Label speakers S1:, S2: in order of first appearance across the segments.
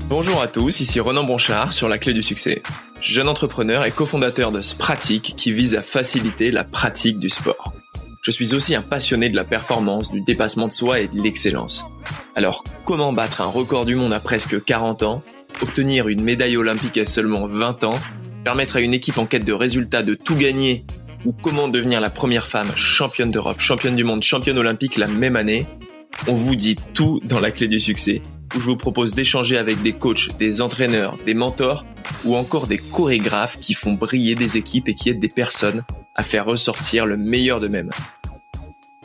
S1: Bonjour à tous, ici Ronan Bonchard sur La Clé du Succès, jeune entrepreneur et cofondateur de Spratic qui vise à faciliter la pratique du sport. Je suis aussi un passionné de la performance, du dépassement de soi et de l'excellence. Alors, comment battre un record du monde à presque 40 ans, obtenir une médaille olympique à seulement 20 ans, permettre à une équipe en quête de résultats de tout gagner, ou comment devenir la première femme championne d'Europe, championne du monde, championne olympique la même année? On vous dit tout dans La Clé du Succès, où je vous propose d'échanger avec des coachs, des entraîneurs, des mentors ou encore des chorégraphes qui font briller des équipes et qui aident des personnes à faire ressortir le meilleur d'eux-mêmes.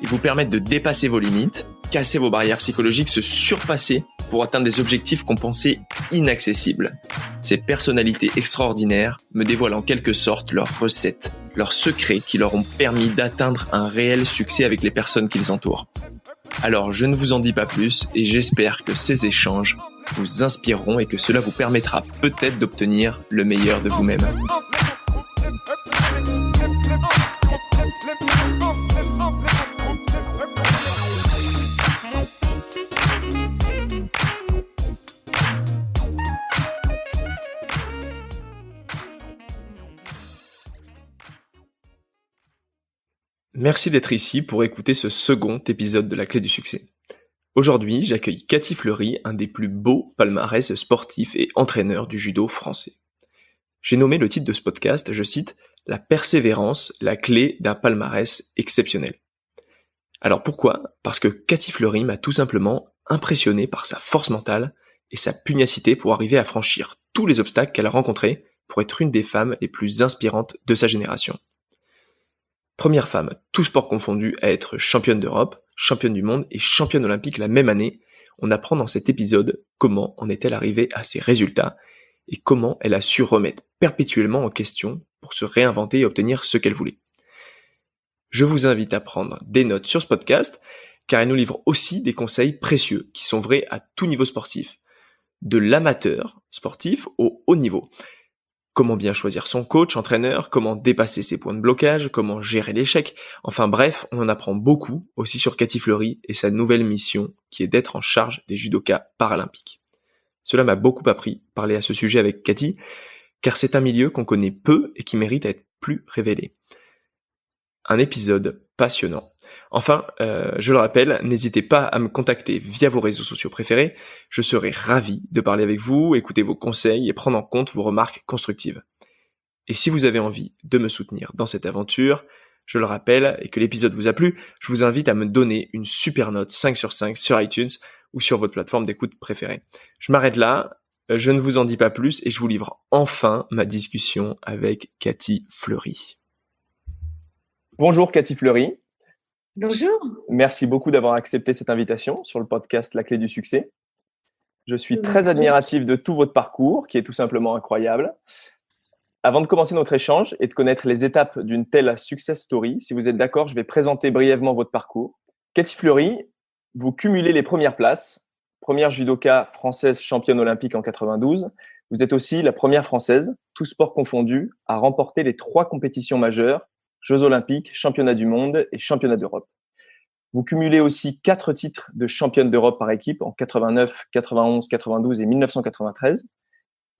S1: Ils vous permettent de dépasser vos limites, casser vos barrières psychologiques, se surpasser pour atteindre des objectifs qu'on pensait inaccessibles. Ces personnalités extraordinaires me dévoilent en quelque sorte leurs recettes, leurs secrets qui leur ont permis d'atteindre un réel succès avec les personnes qu'ils entourent. Alors je ne vous en dis pas plus et j'espère que ces échanges vous inspireront et que cela vous permettra peut-être d'obtenir le meilleur de vous-même. Merci d'être ici pour écouter ce second épisode de La Clé du Succès. Aujourd'hui, j'accueille Cathy Fleury, un des plus beaux palmarès sportifs et entraîneurs du judo français. J'ai nommé le titre de ce podcast, je cite, « La persévérance, la clé d'un palmarès exceptionnel ». Alors pourquoi ? Parce que Cathy Fleury m'a tout simplement impressionné par sa force mentale et sa pugnacité pour arriver à franchir tous les obstacles qu'elle a rencontrés pour être une des femmes les plus inspirantes de sa génération. Première femme, tout sport confondu, à être championne d'Europe, championne du monde et championne olympique la même année, on apprend dans cet épisode comment en est-elle arrivée à ces résultats et comment elle a su remettre perpétuellement en question pour se réinventer et obtenir ce qu'elle voulait. Je vous invite à prendre des notes sur ce podcast, car elle nous livre aussi des conseils précieux qui sont vrais à tout niveau sportif, de l'amateur sportif au haut niveau. Comment bien choisir son coach, entraîneur, comment dépasser ses points de blocage, comment gérer l'échec. Enfin bref, on en apprend beaucoup aussi sur Cathy Fleury et sa nouvelle mission qui est d'être en charge des judokas paralympiques. Cela m'a beaucoup appris, parler à ce sujet avec Cathy, car c'est un milieu qu'on connaît peu et qui mérite à être plus révélé. Un épisode passionnant. Enfin, je le rappelle, n'hésitez pas à me contacter via vos réseaux sociaux préférés. Je serai ravi de parler avec vous, écouter vos conseils et prendre en compte vos remarques constructives. Et si vous avez envie de me soutenir dans cette aventure, je le rappelle, et que l'épisode vous a plu, je vous invite à me donner une super note 5 sur 5 sur iTunes ou sur votre plateforme d'écoute préférée. Je m'arrête là, je ne vous en dis pas plus et je vous livre enfin ma discussion avec Cathy Fleury. Bonjour Cathy Fleury.
S2: Bonjour.
S1: Merci beaucoup d'avoir accepté cette invitation sur le podcast La Clé du Succès. Je suis très admiratif de tout votre parcours, qui est tout simplement incroyable. Avant de commencer notre échange et de connaître les étapes d'une telle success story, si vous êtes d'accord, je vais présenter brièvement votre parcours. Cathy Fleury, vous cumulez les premières places. Première judoka française championne olympique en 92. Vous êtes aussi la première française, tous sports confondus, à remporter les 3 compétitions majeures, Jeux olympiques, championnat du monde et championnat d'Europe. Vous cumulez aussi 4 titres de championne d'Europe par équipe en 89, 91, 92 et 1993.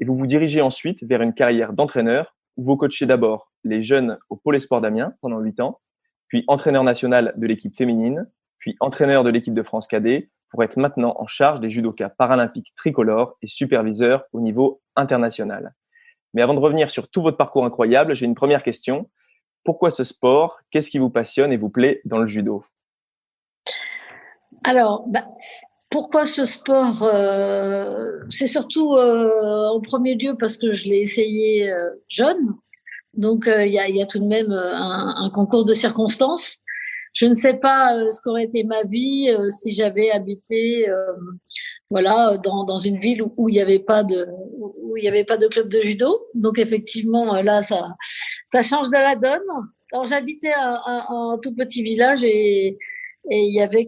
S1: Et vous vous dirigez ensuite vers une carrière d'entraîneur où vous coachez d'abord les jeunes au Pôle Espoir d'Amiens pendant 8 ans, puis entraîneur national de l'équipe féminine, puis entraîneur de l'équipe de France cadet pour être maintenant en charge des judokas paralympiques tricolores et superviseur au niveau international. Mais avant de revenir sur tout votre parcours incroyable, j'ai une première question. Pourquoi ce sport ? Qu'est-ce qui vous passionne et vous plaît dans le judo ?
S2: Alors, pourquoi ce sport ? C'est surtout en premier lieu parce que je l'ai essayé jeune. Donc, il y a tout de même un concours de circonstances. Je ne sais pas ce qu'aurait été ma vie si j'avais habité dans une ville où il n'y avait pas de club de judo. Donc effectivement là ça change de la donne. Alors j'habitais un tout petit village et il y avait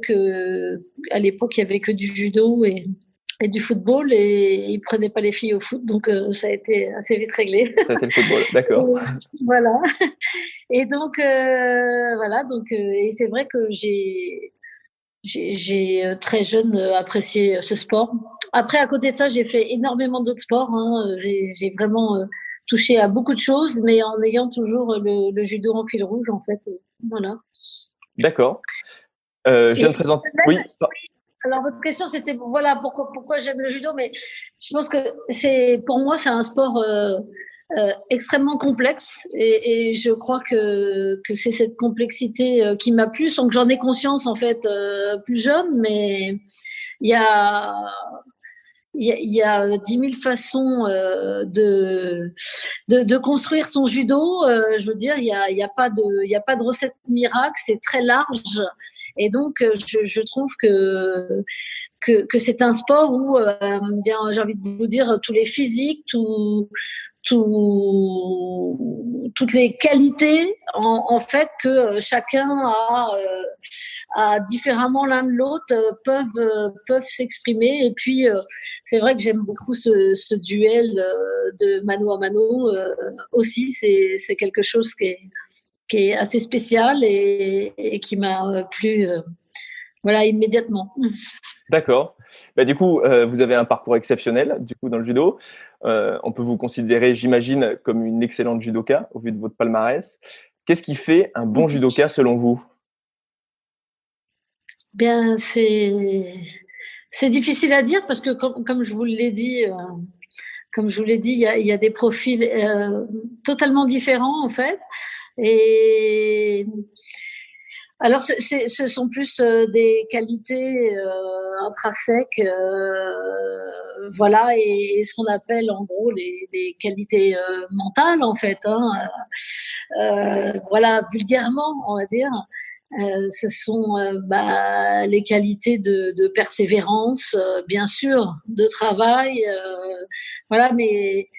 S2: à l'époque il y avait que du judo et du football et ils prenaient pas les filles au foot, donc ça a été assez vite réglé.
S1: Ça a été le football, d'accord.
S2: Voilà. Et donc et c'est vrai que j'ai très jeune apprécié ce sport. Après, à côté de ça, j'ai fait énormément d'autres sports. Hein. J'ai vraiment touché à beaucoup de choses, mais en ayant toujours le judo en fil rouge, en fait. Voilà.
S1: D'accord. Je viens de présenter. Oui.
S2: Alors, votre question, c'était voilà, pourquoi j'aime le judo, mais je pense que pour moi, c'est un sport extrêmement complexe et je crois que c'est cette complexité qui m'a plu, sans que j'en ai conscience, en fait, plus jeune, mais il y a, il y a 10 000 façons de construire son judo. Je veux dire, il y a pas de recette miracle, c'est très large. Et donc, je trouve que c'est un sport où, bien, j'ai envie de vous dire, tous les physiques, toutes les qualités, en fait, que chacun a différemment l'un de l'autre, peuvent s'exprimer. Et puis, c'est vrai que j'aime beaucoup ce duel de mano à mano aussi. C'est quelque chose qui est assez spécial et qui m'a plu voilà, immédiatement.
S1: D'accord. Bah, du coup, vous avez un parcours exceptionnel du coup, dans le judo. On peut vous considérer, j'imagine, comme une excellente judoka au vu de votre palmarès. Qu'est-ce qui fait un bon judoka selon vous?
S2: Bien, c'est difficile à dire parce que comme je vous l'ai dit, il y a des profils totalement différents en fait. Et alors, ce sont plus des qualités intrinsèques, voilà, et ce qu'on appelle en gros les qualités mentales en fait. Hein, voilà, vulgairement, on va dire. Ce sont les qualités de persévérance, bien sûr, de travail, voilà, mais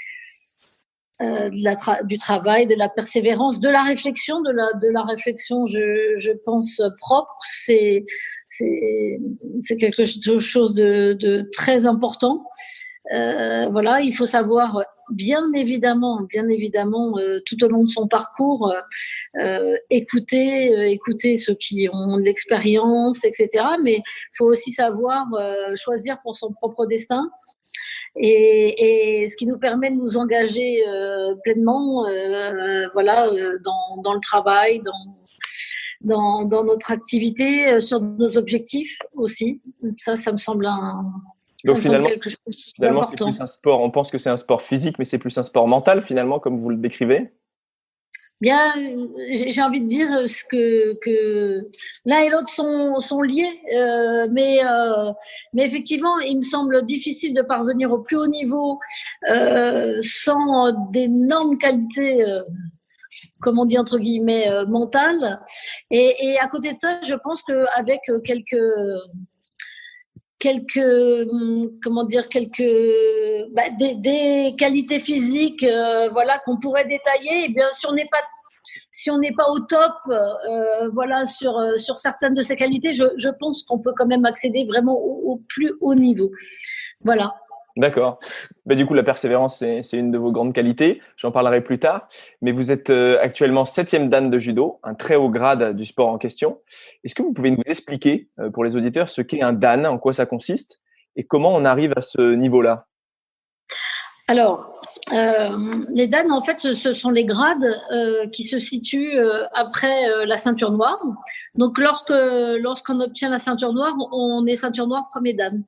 S2: du travail, de la persévérance, de la réflexion, de la réflexion, je pense propre, c'est quelque chose de très important. Voilà, il faut savoir bien évidemment, tout au long de son parcours, écouter ceux qui ont de l'expérience, etc. Mais il faut aussi savoir choisir pour son propre destin. Et ce qui nous permet de nous engager pleinement, voilà, dans le travail, dans notre activité, sur nos objectifs aussi. Ça me semble
S1: Donc finalement,
S2: quelque chose
S1: c'est
S2: d'important.
S1: plus un sport. On pense que c'est un sport physique, mais c'est plus un sport mental finalement, comme vous le décrivez.
S2: Bien, j'ai envie de dire que l'un et l'autre sont liés, mais effectivement, il me semble difficile de parvenir au plus haut niveau sans d'énormes qualités, comme on dit entre guillemets, mentales. Et à côté de ça, je pense qu'avec des qualités physiques voilà qu'on pourrait détailler, et bien si on n'est pas au top voilà sur certaines de ces qualités, je pense qu'on peut quand même accéder vraiment au plus haut niveau. Voilà.
S1: D'accord. Bah, du coup, la persévérance, c'est une de vos grandes qualités. J'en parlerai plus tard. Mais vous êtes actuellement 7e dan de judo, un très haut grade du sport en question. Est-ce que vous pouvez nous expliquer, pour les auditeurs, ce qu'est un dan, en quoi ça consiste et comment on arrive à ce niveau-là?
S2: Alors, les dan, en fait, ce sont les grades qui se situent après la ceinture noire. Donc, lorsqu'on obtient la ceinture noire, on est ceinture noire premier dan.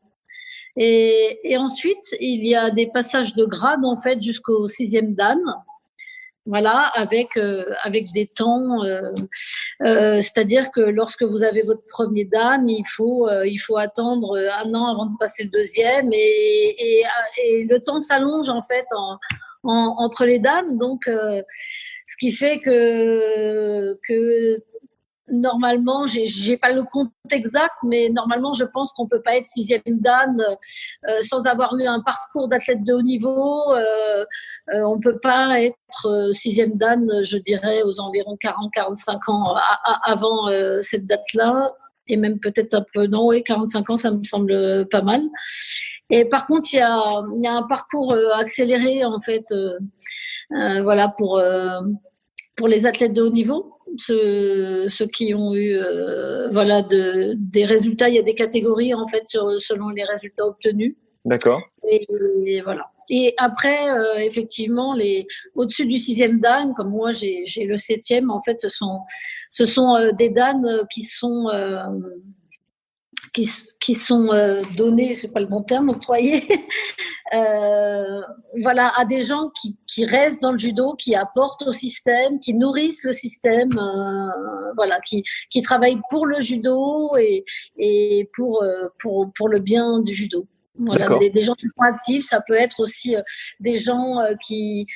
S2: Et ensuite, il y a des passages de grade en fait jusqu'au 6e dan. Voilà, avec des temps, c'est-à-dire que lorsque vous avez votre premier dan, il faut attendre un an avant de passer le deuxième, et le temps s'allonge en fait entre les dan, donc ce qui fait que normalement, j'ai pas le compte exact, mais normalement, je pense qu'on peut pas être 6e dan sans avoir eu un parcours d'athlète de haut niveau. On peut pas être 6e dan, je dirais, aux environs 40-45 ans avant cette date-là, et même peut-être un peu, non, oui, 45 ans, ça me semble pas mal. Et par contre, il y a un parcours accéléré, en fait, voilà, pour les athlètes de haut niveau. Ceux qui ont eu voilà des résultats, il y a des catégories en fait selon les résultats obtenus.
S1: D'accord.
S2: Et voilà. Et après, effectivement, au-dessus du 6e dan, comme moi j'ai le 7e, en fait, ce sont des dan qui sont donnés, c'est pas le bon terme, octroyés, voilà, à des gens qui restent dans le judo, qui apportent au système, qui nourrissent le système, voilà, qui travaillent pour le judo et pour le bien du judo. Voilà, des gens qui sont actifs, ça peut être aussi des gens qui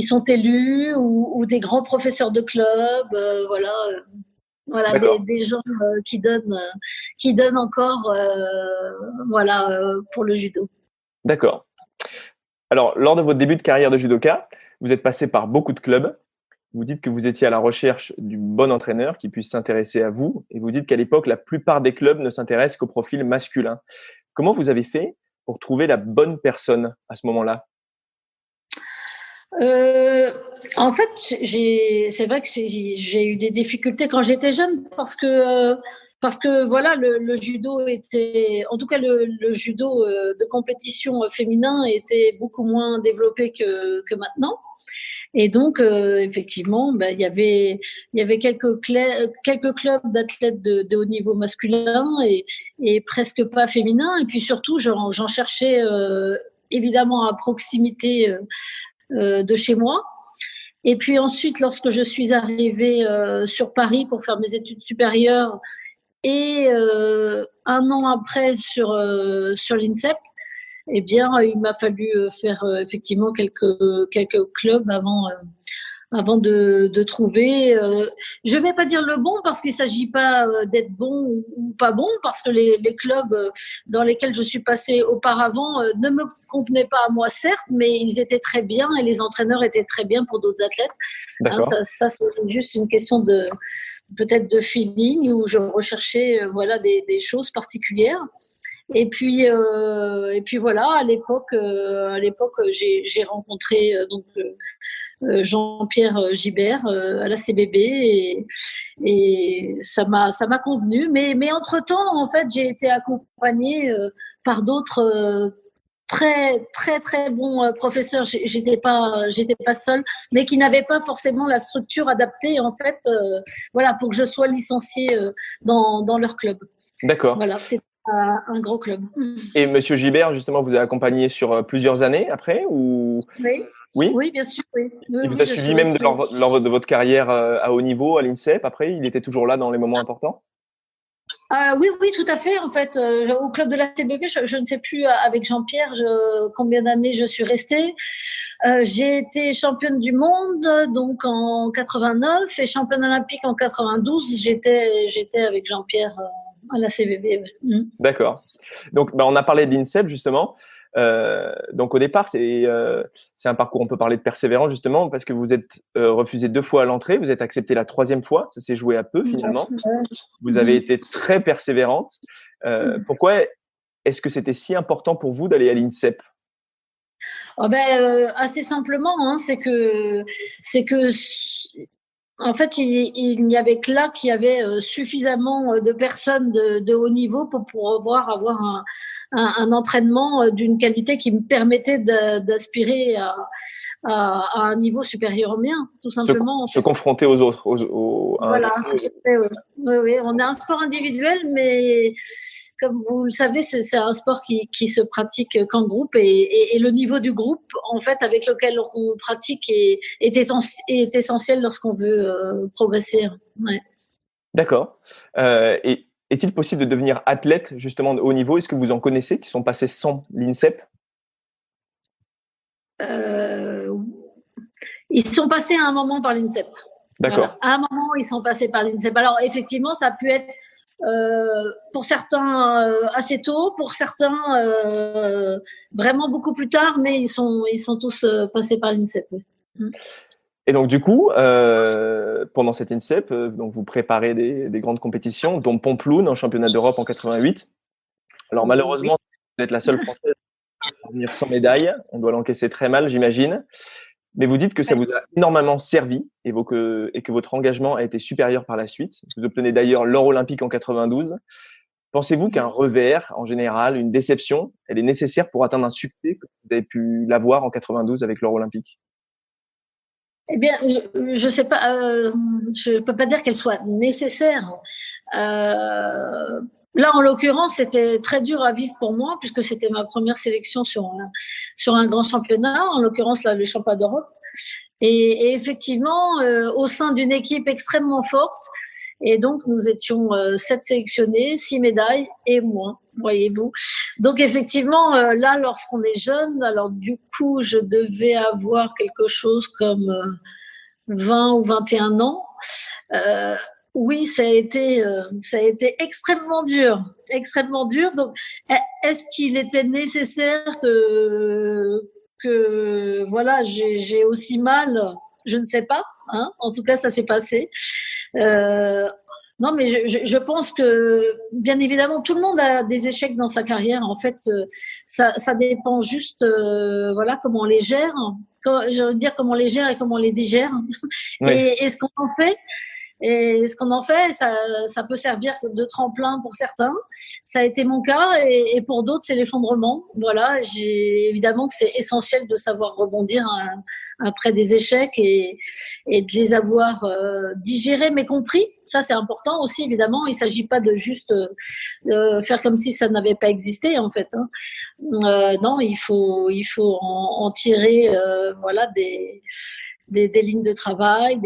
S2: sont élus ou des grands professeurs de club, voilà. Voilà, des gens qui donnent encore, voilà, pour le judo.
S1: D'accord. Alors, lors de votre début de carrière de judoka, vous êtes passé par beaucoup de clubs. Vous dites que vous étiez à la recherche du bon entraîneur qui puisse s'intéresser à vous. Et vous dites qu'à l'époque, la plupart des clubs ne s'intéressent qu'au profil masculin. Comment vous avez fait pour trouver la bonne personne à ce moment-là ?
S2: En fait, c'est vrai que j'ai eu des difficultés quand j'étais jeune parce que voilà, le judo était, en tout cas le judo de compétition féminin était beaucoup moins développé que maintenant. Et donc effectivement, il y avait quelques clubs d'athlètes de haut niveau masculin et presque pas féminin. Et puis surtout, j'en cherchais évidemment à proximité de chez moi. Et puis ensuite, lorsque je suis arrivée sur Paris pour faire mes études supérieures et un an après sur l'INSEP, eh bien, il m'a fallu faire effectivement quelques clubs avant de trouver. Je vais pas dire le bon parce qu'il s'agit pas d'être bon ou pas bon, parce que les clubs dans lesquels je suis passée auparavant ne me convenaient pas à moi, certes, mais ils étaient très bien et les entraîneurs étaient très bien pour d'autres athlètes. Hein, ça c'est juste une question peut-être de feeling où je recherchais voilà des choses particulières. Et puis voilà, à l'époque, j'ai rencontré Jean-Pierre Gibert à la CBB et ça m'a convenu. Mais entre-temps, en fait, j'ai été accompagnée par d'autres très très très bons professeurs. J'étais pas seule, mais qui n'avaient pas forcément la structure adaptée en fait, voilà, pour que je sois licenciée dans leur club.
S1: D'accord.
S2: Voilà, c'est un gros club.
S1: Et Monsieur Gibert, justement, vous a accompagné sur plusieurs années après ou...
S2: Oui, bien sûr. Oui.
S1: Il vous a suivi même lors de votre carrière à haut niveau, à l'INSEP. Après, il était toujours là dans les moments importants ?
S2: Oui, tout à fait. En fait, au club de la CBB, je ne sais plus avec Jean-Pierre combien d'années je suis restée. J'ai été championne du monde donc en 89 et championne olympique en 92. J'étais avec Jean-Pierre à la CBB.
S1: D'accord. Donc, on a parlé de l'INSEP justement. Donc au départ, c'est un parcours, on peut parler de persévérance justement, parce que vous êtes refusé 2 fois à l'entrée, vous êtes accepté la 3e fois, ça s'est joué à peu finalement. Vous avez été très persévérante. Pourquoi est-ce que c'était si important pour vous d'aller à l'INSEP ?
S2: Assez simplement, hein, c'est que en fait, il n'y avait que là qu'il y avait suffisamment de personnes de haut niveau pour pouvoir avoir un entraînement d'une qualité qui me permettait d'aspirer à un niveau supérieur au mien, tout simplement.
S1: Se confronter aux autres.
S2: Voilà. Oui. On a un sport individuel, mais comme vous le savez, c'est un sport qui se pratique qu'en groupe et le niveau du groupe, en fait, avec lequel on pratique est essentiel lorsqu'on veut progresser. Ouais.
S1: D'accord. Et est-il possible de devenir athlète justement de haut niveau ? Est-ce que vous en connaissez qui sont passés sans l'INSEP ?
S2: Ils sont passés à un moment par l'INSEP.
S1: D'accord.
S2: Voilà. À un moment, ils sont passés par l'INSEP. Alors, effectivement, ça a pu être pour certains assez tôt, pour certains vraiment beaucoup plus tard, mais ils sont tous passés par l'INSEP. Oui.
S1: Et donc du coup, pendant cette INSEP, donc vous préparez des grandes compétitions, dont Pampelune en championnat d'Europe en 88. Alors malheureusement, vous êtes la seule Française à venir sans médaille. On doit l'encaisser très mal, j'imagine. Mais vous dites que ça vous a énormément servi et que votre engagement a été supérieur par la suite. Vous obtenez d'ailleurs l'or olympique en 92. Pensez-vous qu'un revers, en général, une déception, elle est nécessaire pour atteindre un succès que vous avez pu l'avoir en 92 avec l'or olympique?
S2: Eh bien, je sais pas, je peux pas dire qu'elle soit nécessaire. Là, en l'occurrence, c'était très dur à vivre pour moi puisque c'était ma première sélection sur un grand championnat, en l'occurrence là, le championnat d'Europe. Et effectivement, au sein d'une équipe extrêmement forte, et donc nous étions 7 sélectionnés, 6 médailles et moi, voyez-vous. Donc effectivement, là, lorsqu'on est jeune, alors du coup, je devais avoir quelque chose comme 20 ou 21 ans. Oui, ça a été extrêmement dur, extrêmement dur. Donc, est-ce qu'il était nécessaire que voilà, j'ai aussi mal? Je ne sais pas. Hein, en tout cas, ça s'est passé. Non, mais je pense que, bien évidemment, tout le monde a des échecs dans sa carrière. En fait, ça dépend juste, voilà, comment on les gère. Je veux dire comment on les gère et comment on les digère.
S1: Oui.
S2: Et ce qu'on en fait. Et ce qu'on en fait, ça peut servir de tremplin pour certains. Ça a été mon cas, et pour d'autres, c'est l'effondrement. Voilà, évidemment que c'est essentiel de savoir rebondir après des échecs et de les avoir digérés mais compris. Ça, c'est important aussi, évidemment. Il ne s'agit pas de juste faire comme si ça n'avait pas existé, en fait. Hein. Non, il faut en tirer voilà, des lignes de travail,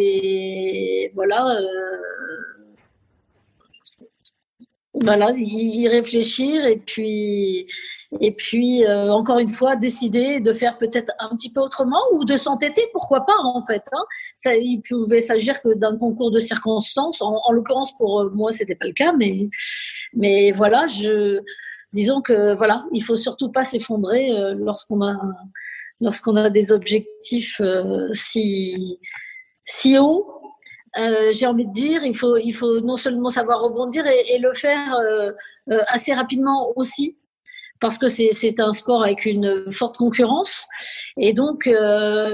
S2: voilà, y réfléchir et puis encore une fois décider de faire peut-être un petit peu autrement ou de s'entêter, pourquoi pas en fait. Hein. Il pouvait s'agir que d'un concours de circonstances. En l'occurrence pour moi c'était pas le cas, mais voilà, disons que voilà, il faut surtout pas s'effondrer lorsqu'on a des objectifs si hauts. J'ai envie de dire, il faut non seulement savoir rebondir et le faire assez rapidement aussi, parce que c'est un sport avec une forte concurrence. Et donc,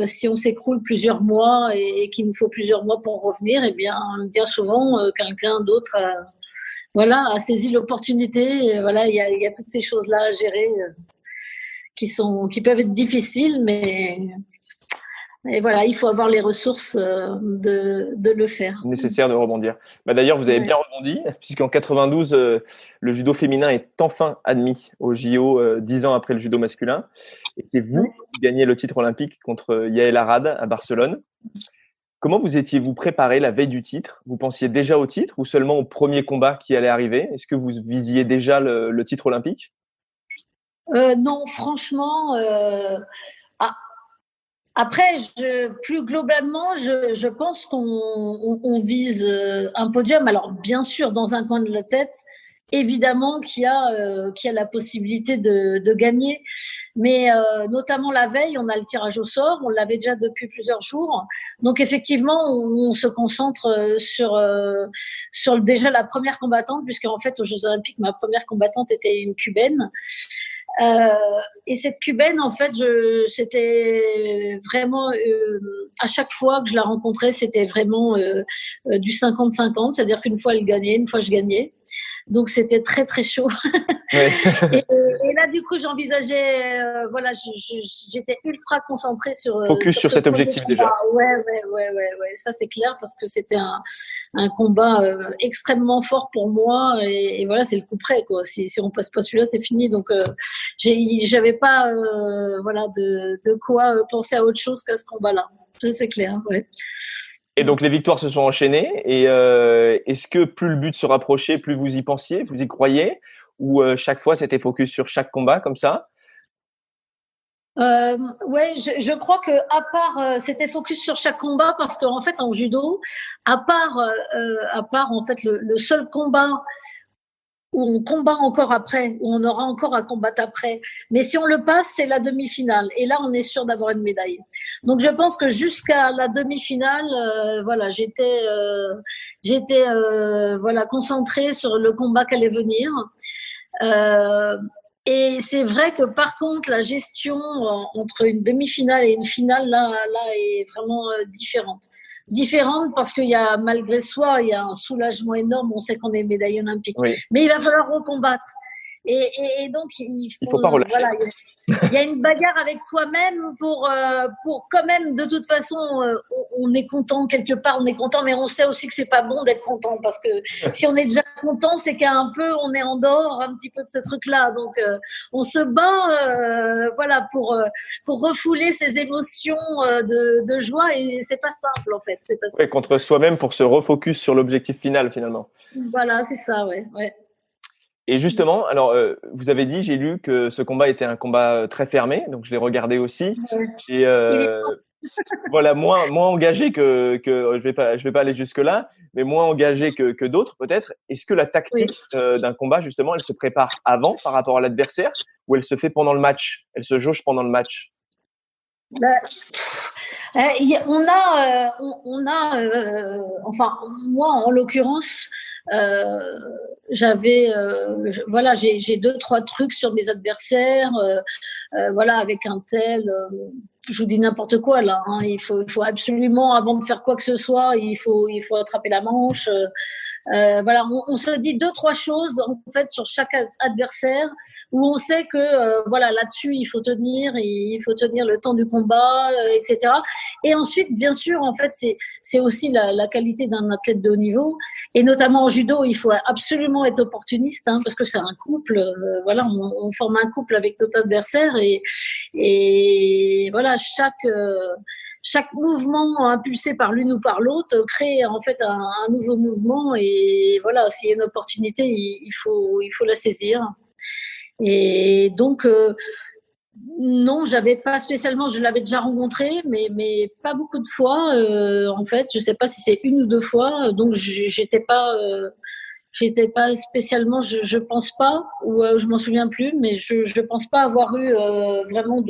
S2: si on s'écroule plusieurs mois et qu'il nous faut plusieurs mois pour revenir, eh bien souvent, quelqu'un d'autre a saisi l'opportunité. Et voilà, il y a toutes ces choses-là à gérer qui peuvent être difficiles, mais voilà, il faut avoir les ressources de le faire.
S1: Nécessaire de rebondir. D'ailleurs, vous avez bien rebondi, puisqu'en 92, le judo féminin est enfin admis au JO 10 ans après le judo masculin. Et c'est vous qui gagnez le titre olympique contre Yael Arad à Barcelone. Comment vous étiez-vous préparé la veille du titre? Vous pensiez déjà au titre ou seulement au premier combat qui allait arriver? Est-ce que vous visiez déjà le titre olympique?
S2: Non, franchement. Après, plus globalement, je pense qu'on vise un podium. Alors, bien sûr, dans un coin de la tête, évidemment qu'il y a la possibilité de gagner. Mais notamment la veille, on a le tirage au sort. On l'avait déjà depuis plusieurs jours. Donc, effectivement, on se concentre sur déjà la première combattante, puisqu'en fait, aux Jeux Olympiques, ma première combattante était une Cubaine. Et cette Cubaine, en fait, c'était vraiment, à chaque fois que je la rencontrais, c'était vraiment du 50-50, c'est-à-dire qu'une fois elle gagnait, une fois je gagnais. Donc c'était très très chaud. Ouais. et là du coup j'envisageais, voilà, j'étais ultra concentrée sur
S1: focus sur cet objectif déjà.
S2: Ouais, ça c'est clair parce que c'était un combat extrêmement fort pour moi et voilà, c'est le coup près quoi. Si on passe pas celui-là, c'est fini. Donc j'avais pas voilà de quoi penser à autre chose qu'à ce combat-là. Ça c'est clair. Ouais.
S1: Et donc, les victoires se sont enchaînées. Et est-ce que plus le but se rapprochait, plus vous y pensiez, vous y croyiez? Ou chaque fois, c'était focus sur chaque combat, comme ça?
S2: Ouais, je crois que à part, c'était focus sur chaque combat parce qu'en fait, en judo, à part en fait le seul combat où on combat encore après, où on aura encore à combattre après. Mais si on le passe, c'est la demi-finale. Et là, on est sûr d'avoir une médaille. Donc, je pense que jusqu'à la demi-finale, voilà, j'étais voilà, concentrée sur le combat qui allait venir. Et c'est vrai que par contre, la gestion entre une demi-finale et une finale, là est vraiment différente. différente parce qu'il y a, malgré soi, il y a un soulagement énorme. On sait qu'on est médaillé olympique.
S1: Oui.
S2: Mais il va falloir recombattre. Et donc,
S1: Il faut pas relâcher.
S2: Voilà, il y a une bagarre avec soi-même pour quand même, de toute façon, on est content quelque part, on est content, mais on sait aussi que c'est pas bon d'être content parce que si on est déjà content, c'est qu'un peu on est en dehors un petit peu de ce truc-là. Donc, on se bat, voilà, pour refouler ces émotions de joie et c'est pas simple en fait. C'est pas simple.
S1: Ouais, contre soi-même pour se refocus sur l'objectif final finalement.
S2: Voilà, c'est ça, ouais.
S1: Et justement, alors, vous avez dit, j'ai lu que ce combat était un combat très fermé, donc je l'ai regardé aussi. Et voilà, moins engagé que je vais pas aller jusque-là, mais moins engagé que d'autres peut-être. Est-ce que la tactique d'un combat, justement, elle se prépare avant par rapport à l'adversaire ou elle se fait pendant le match? Elle se jauge pendant le match?
S2: Enfin, moi, en l'occurrence, j'ai 2-3 trucs sur mes adversaires, voilà, avec un tel, je vous dis n'importe quoi là, hein, il faut absolument, avant de faire quoi que ce soit, il faut attraper la manche, voilà, on se dit 2-3 choses en fait sur chaque adversaire où on sait que voilà, là-dessus il faut tenir le temps du combat, etc. Et ensuite, bien sûr, en fait, c'est aussi la qualité d'un athlète de haut niveau, et notamment en judo, il faut absolument être opportuniste, hein, parce que c'est un couple, voilà, on forme un couple avec notre adversaire, et voilà, chaque mouvement impulsé par l'une ou par l'autre crée en fait un nouveau mouvement, et voilà, s'il y a une opportunité, il faut la saisir. Et donc, non, j'avais pas spécialement, je l'avais déjà rencontré, mais pas beaucoup de fois, en fait. Je sais pas si c'est 1 ou 2 fois, donc j'étais pas spécialement, je pense pas, ou je m'en souviens plus, mais je pense pas avoir eu vraiment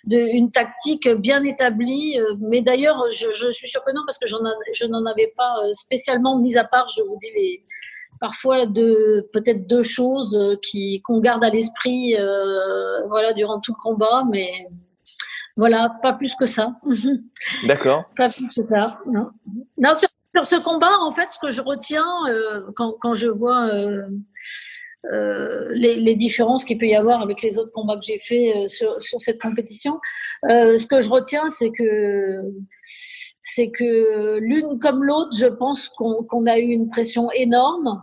S2: une tactique bien établie. Mais d'ailleurs, je suis sûre que non, parce que je n'en avais pas spécialement, mis à part, je vous dis, parfois peut-être 2 choses qu'on garde à l'esprit, voilà, durant tout le combat, mais voilà, pas plus que ça.
S1: D'accord.
S2: Pas plus que ça, non, sur ce combat, en fait, ce que je retiens quand je vois les différences qu'il peut y avoir avec les autres combats que j'ai faits sur cette compétition, ce que je retiens, c'est que l'une comme l'autre, je pense qu'on a eu une pression énorme.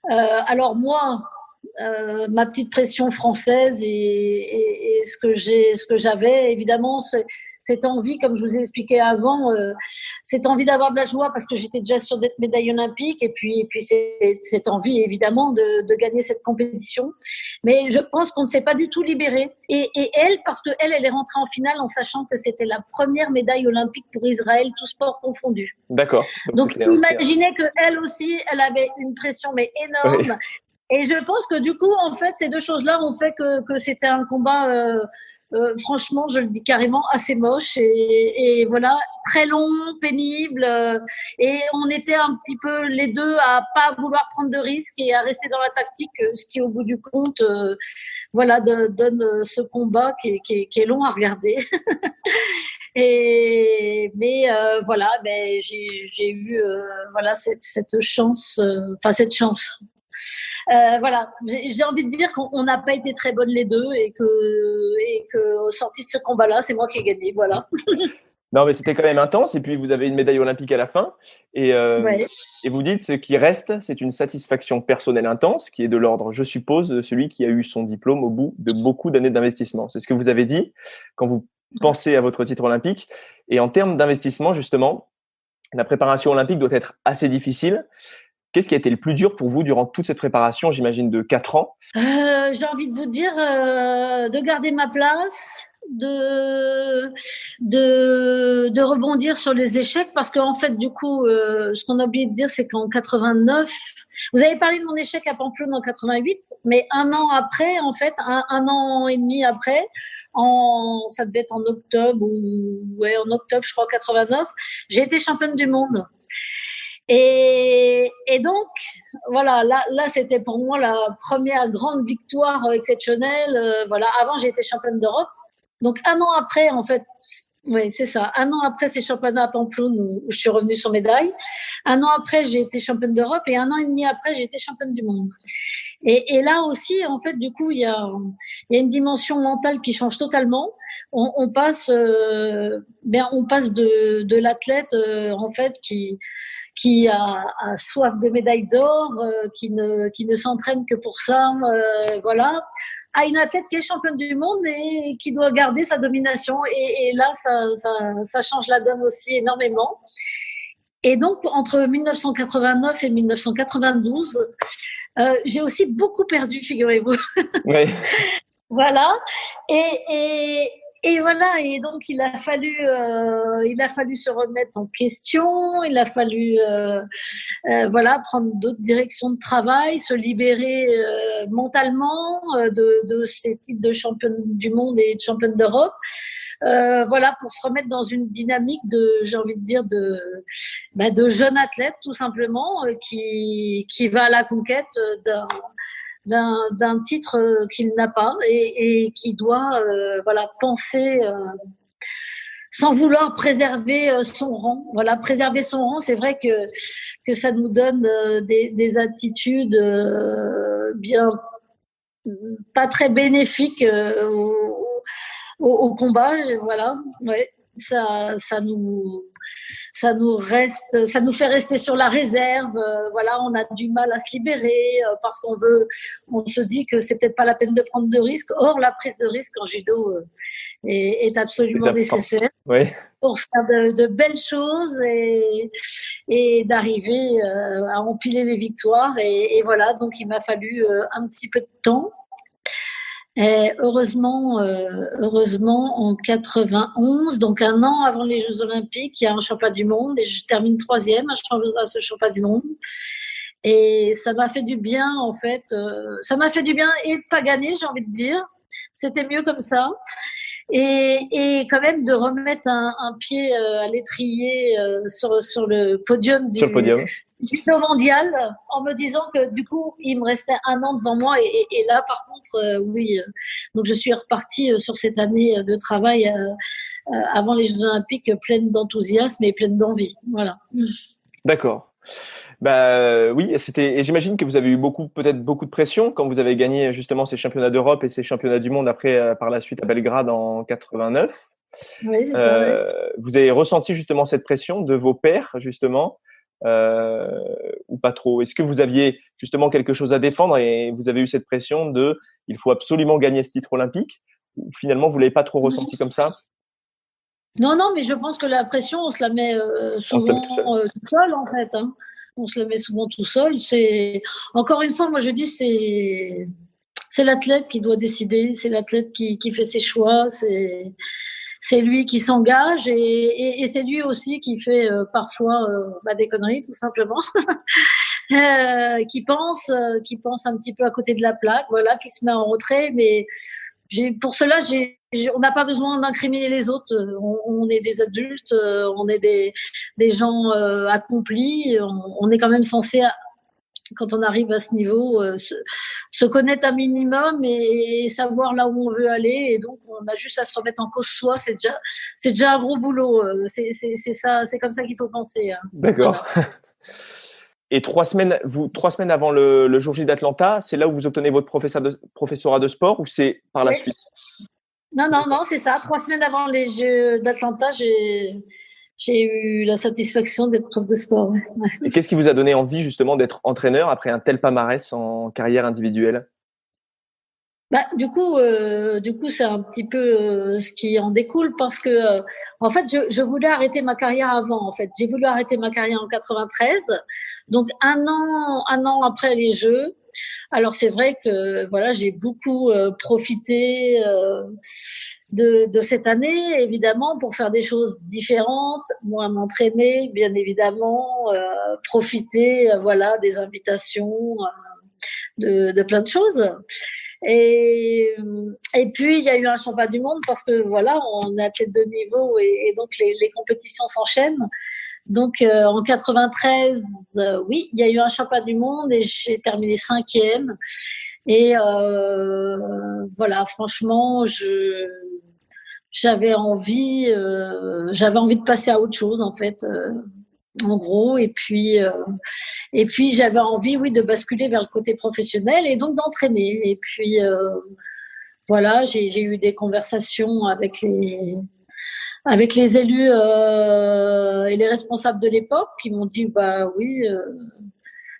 S2: Alors moi, ma petite pression française et ce que j'avais, évidemment, cette envie, comme je vous ai expliqué avant, cette envie d'avoir de la joie parce que j'étais déjà sûre d'être médaille olympique, et puis cette envie évidemment de gagner cette compétition. Mais je pense qu'on ne s'est pas du tout libéré. Et elle, parce que elle est rentrée en finale en sachant que c'était la première médaille olympique pour Israël, tout sport confondu.
S1: D'accord.
S2: Donc imaginez qu'elle aussi, elle avait une pression mais énorme. Oui. Et je pense que du coup, en fait, ces 2 choses-là ont fait que c'était un combat, franchement, je le dis carrément, assez moche, et voilà, très long, pénible, et on était un petit peu les deux à pas vouloir prendre de risques et à rester dans la tactique, ce qui au bout du compte, voilà, donne ce combat qui est long à regarder. Mais voilà, j'ai eu voilà cette chance, cette chance. Voilà, j'ai envie de dire qu'on n'a pas été très bonnes les deux, et que au sorti de ce combat-là, c'est moi qui ai gagné, voilà.
S1: Non, mais c'était quand même intense, et puis vous avez une médaille olympique à la fin, et vous dites ce qui reste, c'est une satisfaction personnelle intense qui est de l'ordre, je suppose, de celui qui a eu son diplôme au bout de beaucoup d'années d'investissement. C'est ce que vous avez dit quand vous pensez à votre titre olympique. Et en termes d'investissement, justement, la préparation olympique doit être assez difficile. Qu'est-ce qui a été le plus dur pour vous durant toute cette préparation, j'imagine, de 4 ans?
S2: J'ai envie de vous dire de garder ma place, de rebondir sur les échecs, parce qu'en fait, du coup, ce qu'on a oublié de dire, c'est qu'en 89, vous avez parlé de mon échec à Pamplonne en 88, mais 1 an après, en fait, un an et demi après, ça devait être en octobre, en octobre, je crois, 89, j'ai été championne du monde. Et donc, voilà, là, c'était pour moi la première grande victoire exceptionnelle. Voilà, avant, j'ai été championne d'Europe. Donc, 1 an après, en fait, Oui, c'est ça. Un an après ces championnats à Pamplonne où je suis revenue sur médaille. Un an après, j'ai été championne d'Europe et un an et demi après, j'ai été championne du monde. Et là aussi, en fait, du coup, il y a une dimension mentale qui change totalement. On passe de l'athlète en fait qui a soif de médaille d'or, qui ne s'entraîne que pour ça, voilà, à une athlète qui est championne du monde et qui doit garder sa domination. Et là, ça change la donne aussi énormément. Et donc, entre 1989 et 1992, j'ai aussi beaucoup perdu, figurez-vous.
S1: Ouais.
S2: Voilà. Et voilà. Et donc, il a fallu se remettre en question. Il a fallu, voilà, prendre d'autres directions de travail, se libérer mentalement de ces titres de championne du monde et de championne d'Europe. Voilà, pour se remettre dans une dynamique j'ai envie de dire, de jeune athlète, tout simplement, qui va à la conquête d'un titre qu'il n'a pas et qui doit, voilà, penser sans vouloir préserver son rang. Voilà, préserver son rang, c'est vrai que ça nous donne des attitudes bien pas très bénéfiques au combat. Voilà, ouais, ça nous fait rester sur la réserve. Voilà, on a du mal à se libérer parce on se dit que c'est peut-être pas la peine de prendre de risques. Or, la prise de risque en judo est absolument nécessaire pour faire de belles choses et d'arriver à empiler les victoires. Et voilà, donc il m'a fallu un petit peu de temps. Et heureusement, en 91, donc un an avant les Jeux Olympiques, il y a un championnat du monde et je termine 3e à ce championnat du monde. Et ça m'a fait du bien, en fait. Ça m'a fait du bien et de pas gagner, j'ai envie de dire. C'était mieux comme ça. Et quand même de remettre un pied à l'étrier sur le podium du judo mondial, en me disant que du coup il me restait un an devant moi et là par contre oui, donc je suis repartie sur cette année de travail avant les Jeux Olympiques pleine d'enthousiasme et pleine d'envie. Voilà.
S1: D'accord. Bah oui, et j'imagine que vous avez eu peut-être beaucoup de pression quand vous avez gagné justement ces championnats d'Europe et ces championnats du monde après par la suite à Belgrade en 89.
S2: Oui, c'est ça. Ouais.
S1: Vous avez ressenti justement cette pression de vos pairs justement ou pas trop? Est-ce que vous aviez justement quelque chose à défendre et vous avez eu cette pression de il faut absolument gagner ce titre olympique ou finalement vous l'avez pas trop ressenti comme ça?
S2: Non, mais je pense que la pression, on se la met souvent tout seul en fait. Hein. On se la met souvent tout seul. Encore une fois, moi je dis c'est l'athlète qui doit décider, c'est l'athlète qui fait ses choix, c'est lui qui s'engage et c'est lui aussi qui fait parfois des conneries tout simplement, qui pense un petit peu à côté de la plaque, voilà, qui se met en retrait. Mais pour cela, on n'a pas besoin d'incriminer les autres. On est des adultes, on est des gens accomplis. On est quand même censé, quand on arrive à ce niveau, se connaître un minimum et savoir là où on veut aller. Et donc, on a juste à se remettre en cause soi. C'est déjà un gros boulot. C'est ça, c'est comme ça qu'il faut penser. Hein.
S1: D'accord. Voilà. Et 3 semaines avant le jour J d'Atlanta, c'est là où vous obtenez votre professorat de sport ou c'est par la suite?
S2: Non, c'est ça. 3 semaines avant les Jeux d'Atlanta, j'ai eu la satisfaction d'être prof de sport. Ouais.
S1: Et qu'est-ce qui vous a donné envie justement d'être entraîneur après un tel palmarès en carrière individuelle?
S2: Du coup, c'est un petit peu ce qui en découle parce que, en fait, je voulais arrêter ma carrière avant. En fait, j'ai voulu arrêter ma carrière en 93, donc un an après les Jeux. Alors c'est vrai que voilà, j'ai beaucoup profité de cette année, évidemment, pour faire des choses différentes, moi m'entraîner, bien évidemment, profiter, voilà, des invitations, de plein de choses. Et puis il y a eu un championnat du monde parce que voilà, on est athlète de niveau et donc les compétitions s'enchaînent. Donc en 93, oui, il y a eu un championnat du monde et j'ai terminé 5e. Et voilà, franchement, j'avais envie de passer à autre chose en fait, en gros. Et puis j'avais envie, oui, de basculer vers le côté professionnel et donc d'entraîner. Et puis voilà, j'ai eu des conversations avec les élus et les responsables de l'époque qui m'ont dit, bah oui,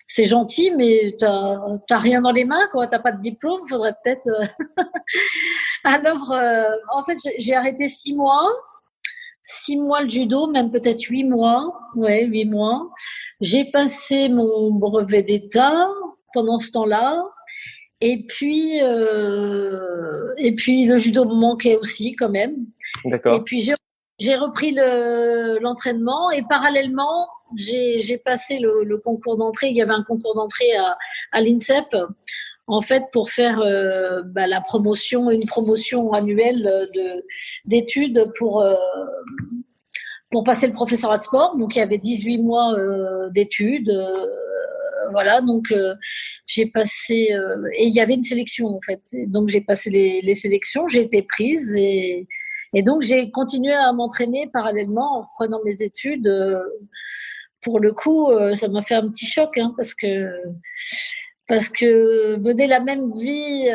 S2: c'est gentil, mais t'as rien dans les mains, quoi. T'as pas de diplôme, faudrait peut-être. Alors, en fait, j'ai arrêté 6 mois. 6 mois le judo, même peut-être 8 mois. Ouais, 8 mois. J'ai passé mon brevet d'État pendant ce temps-là. Et puis le judo me manquait aussi quand même.
S1: D'accord.
S2: Et puis j'ai repris l'entraînement et parallèlement j'ai passé le concours d'entrée. Il y avait un concours d'entrée à l'INSEP en fait pour faire une promotion annuelle d'études pour passer le professorat de sport. Donc il y avait 18 mois d'études. Voilà, donc j'ai passé et il y avait une sélection en fait. Donc j'ai passé les sélections, j'ai été prise et donc j'ai continué à m'entraîner parallèlement en reprenant mes études. Pour le coup, ça m'a fait un petit choc hein, parce que mener la même vie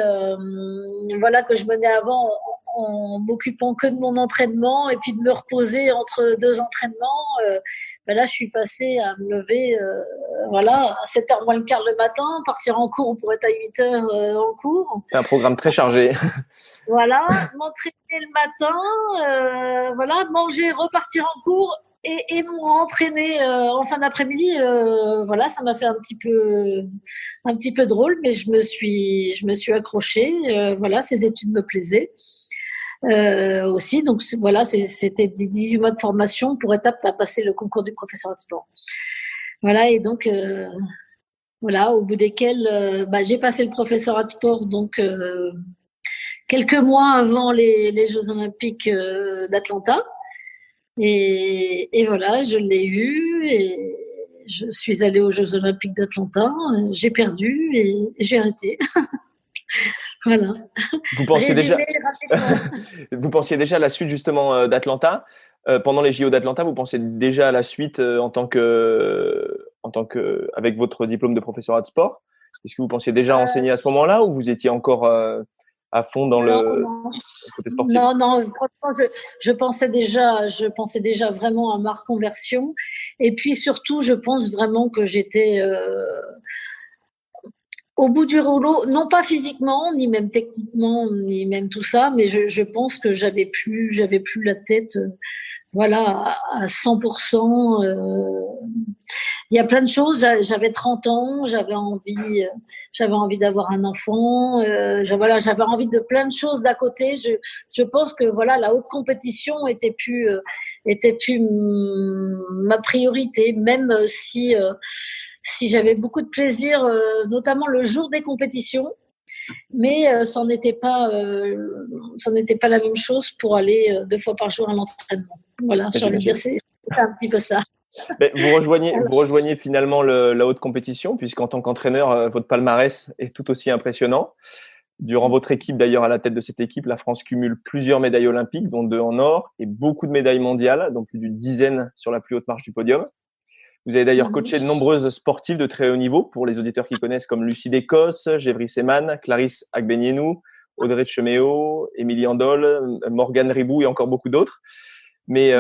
S2: voilà que je menais avant en m'occupant que de mon entraînement et puis de me reposer entre deux entraînements, là je suis passée à me lever voilà à 7h moins le quart le matin, partir en cours pour être à 8h en cours.
S1: C'est un programme très chargé.
S2: Voilà, m'entraîner le matin, voilà, manger, repartir en cours et m'entraîner en fin d'après-midi. Voilà, ça m'a fait un petit peu drôle, mais je me suis accrochée. Voilà, ces études me plaisaient aussi. Donc voilà, c'était 18 mois de formation pour étape, tu as passé le concours du professeur de sport. Voilà, et donc voilà, au bout desquels j'ai passé le professorat de sport, donc quelques mois avant les Jeux Olympiques d'Atlanta. Et voilà, je l'ai eu et je suis allée aux Jeux Olympiques d'Atlanta. J'ai perdu et j'ai arrêté. Voilà.
S1: Vous pensiez déjà à la suite justement d'Atlanta. Pendant les JO d'Atlanta, vous pensiez déjà à la suite en tant que avec votre diplôme de professorat de sport. Est-ce que vous pensiez déjà enseigner à ce moment-là ou vous étiez encore à fond dans le côté sportif?
S2: Non, franchement, je pensais déjà vraiment à ma reconversion. Et puis surtout, je pense vraiment que j'étais au bout du rouleau, non pas physiquement, ni même techniquement, ni même tout ça, mais je pense que j'avais plus la tête, voilà, à 100%. Il y a plein de choses. J'avais 30 ans, j'avais envie d'avoir un enfant. Voilà, j'avais envie de plein de choses d'à côté. Je pense que voilà, la haute compétition était plus ma priorité, même si j'avais beaucoup de plaisir, notamment le jour des compétitions. Mais ça n'était pas la même chose pour aller 2 fois par jour à l'entraînement. Voilà, j'ai envie de dire, c'est un petit peu ça.
S1: Mais vous rejoignez finalement la haute compétition, puisqu'en tant qu'entraîneur, votre palmarès est tout aussi impressionnant. Durant votre équipe, d'ailleurs, à la tête de cette équipe, la France cumule plusieurs médailles olympiques, dont 2 en or, et beaucoup de médailles mondiales, donc plus d'une dizaine sur la plus haute marche du podium. Vous avez d'ailleurs coaché de nombreuses sportives de très haut niveau, pour les auditeurs qui connaissent, comme Lucie Descosses, Gévry Seman, Clarisse Agbenienou, Audrey Cheméo, Émilie Andol, Morgane Ribou et encore beaucoup d'autres. Mais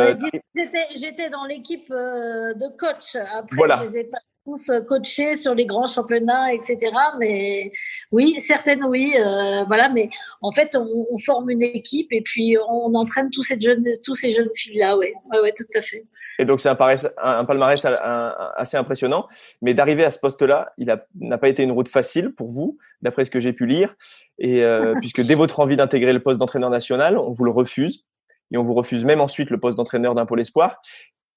S2: j'étais dans l'équipe de coach. Après,
S1: voilà.
S2: Je les ai pas tous coachés sur les grands championnats, etc. Mais oui, certaines, oui. Voilà, mais en fait, on forme une équipe et puis on entraîne tous ces jeunes filles-là. Ouais, tout à fait.
S1: Et donc, c'est un palmarès assez impressionnant. Mais d'arriver à ce poste-là, n'a pas été une route facile pour vous, d'après ce que j'ai pu lire. Et puisque dès votre envie d'intégrer le poste d'entraîneur national, on vous le refuse. Et on vous refuse même ensuite le poste d'entraîneur d'un pôle espoir.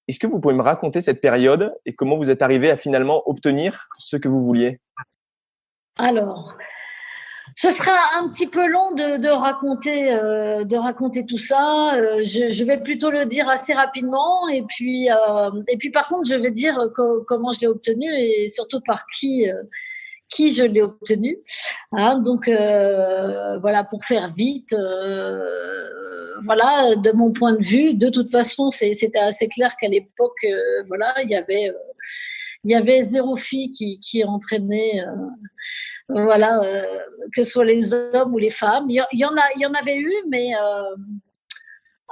S1: Est-ce que vous pouvez me raconter cette période et comment vous êtes arrivé à finalement obtenir ce que vous vouliez?
S2: Alors, ce sera un petit peu long de raconter tout ça. Je vais plutôt le dire assez rapidement et puis par contre, je vais dire comment je l'ai obtenu et surtout par qui je l'ai obtenu. Hein, donc voilà, pour faire vite. voilà, de mon point de vue, de toute façon, c'était assez clair qu'à l'époque, voilà, il y avait zéro fille qui entraînait, voilà, que ce soit les hommes ou les femmes. Il y en avait eu, mais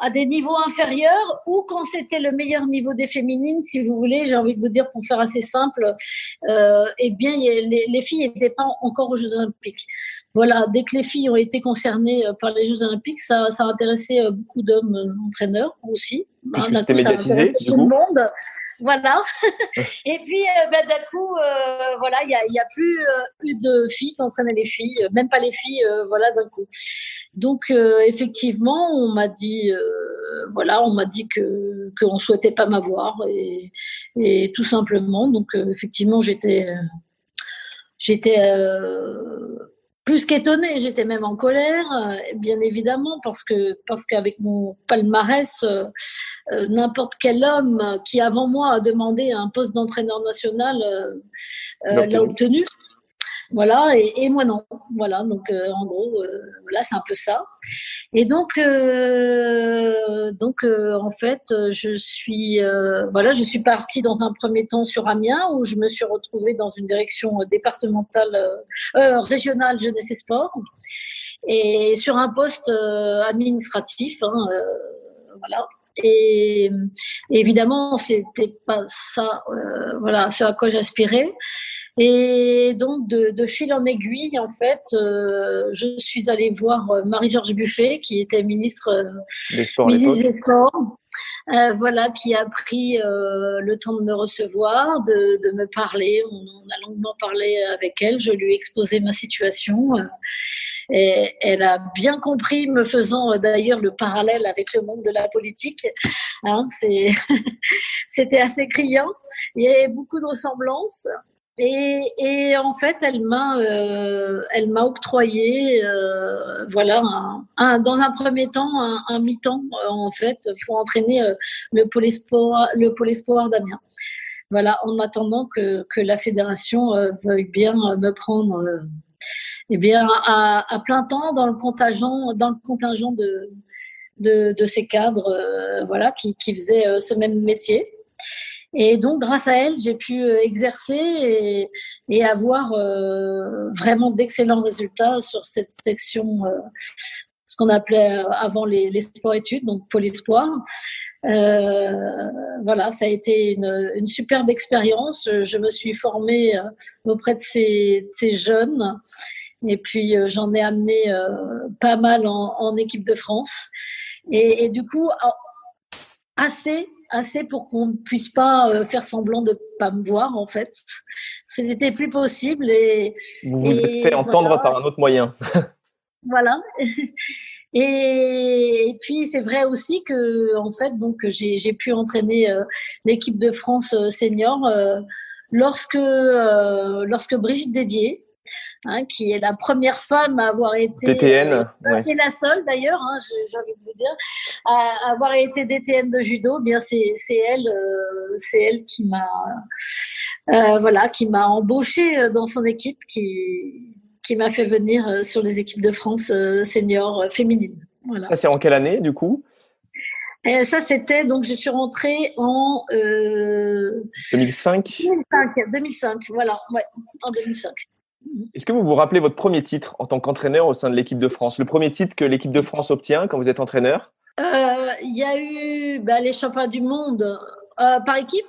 S2: à des niveaux inférieurs, ou quand c'était le meilleur niveau des féminines, si vous voulez, j'ai envie de vous dire, pour faire assez simple, eh bien, les filles n'étaient pas encore aux Jeux Olympiques. Voilà, dès que les filles ont été concernées par les Jeux Olympiques, ça a intéressé beaucoup d'hommes entraîneurs aussi.
S1: Puisque
S2: D'un
S1: c'était
S2: coup, ça a
S1: médiatisé,
S2: intéressé
S1: du
S2: tout le
S1: coup.
S2: monde. Voilà. Et puis, d'un coup, voilà, il y a plus eu de filles qui entraînaient les filles, même pas les filles, voilà, d'un coup. Donc, effectivement, on m'a dit, voilà, on m'a dit qu'on souhaitait pas m'avoir, et tout simplement. Donc, effectivement, j'étais plus qu'étonnée, j'étais même en colère, bien évidemment, parce qu'avec mon palmarès, n'importe quel homme qui avant moi a demandé un poste d'entraîneur national l'a obtenu. Voilà, et moi non. Voilà, donc en gros, voilà, c'est un peu ça. Et donc en fait, je suis partie dans un premier temps sur Amiens, où je me suis retrouvée dans une direction départementale, régionale jeunesse et sport, et sur un poste administratif, hein, voilà. Et évidemment, c'était pas ça, voilà, ce à quoi j'aspirais. Et donc, de fil en aiguille, en fait, je suis allée voir Marie-Georges Buffet, qui était ministre
S1: des Sports à l'époque.
S2: des Sports, voilà, qui a pris le temps de me recevoir, de me parler. On a longuement parlé avec elle. Je lui ai exposé ma situation. Et elle a bien compris, me faisant d'ailleurs le parallèle avec le monde de la politique. Hein, c'était assez criant. Il y avait beaucoup de ressemblances. Et en fait, elle m'a octroyé, voilà, dans un premier temps, un mi-temps, en fait, pour entraîner le pôle espoir d'Amiens. Voilà, en attendant que la fédération veuille bien me prendre, eh bien, à plein temps dans le contingent de ces cadres, voilà, qui faisaient ce même métier. Et donc, grâce à elle, j'ai pu exercer et avoir vraiment d'excellents résultats sur cette section, ce qu'on appelait avant les sports-études, donc Pôle Espoir. Voilà, ça a été une superbe expérience. Je me suis formée auprès de ces jeunes, et puis j'en ai amené pas mal en équipe de France. Et du coup, assez pour qu'on ne puisse pas faire semblant de ne pas me voir, en fait. Ce n'était plus possible.
S1: Vous vous êtes fait entendre, voilà, par un autre moyen.
S2: Voilà. Et puis, c'est vrai aussi que, en fait, donc, j'ai pu entraîner l'équipe de France senior lorsque Brigitte Dédier, hein, qui est la première femme à avoir été
S1: DTN,
S2: ouais. Et la seule d'ailleurs, hein, j'ai envie de vous dire, à avoir été DTN de judo. Bien, c'est elle qui m'a voilà, qui m'a embauchée dans son équipe, qui m'a fait venir sur les équipes de France senior féminines. Voilà.
S1: Ça, c'est en quelle année, du coup?
S2: Et ça, c'était, donc, je suis rentrée en
S1: 2005.
S2: 2005, voilà, ouais, en 2005.
S1: Est-ce que vous vous rappelez votre premier titre en tant qu'entraîneur au sein de l'équipe de France? Le premier titre que l'équipe de France obtient quand vous êtes entraîneur?
S2: Il y a eu les championnats du monde par équipe.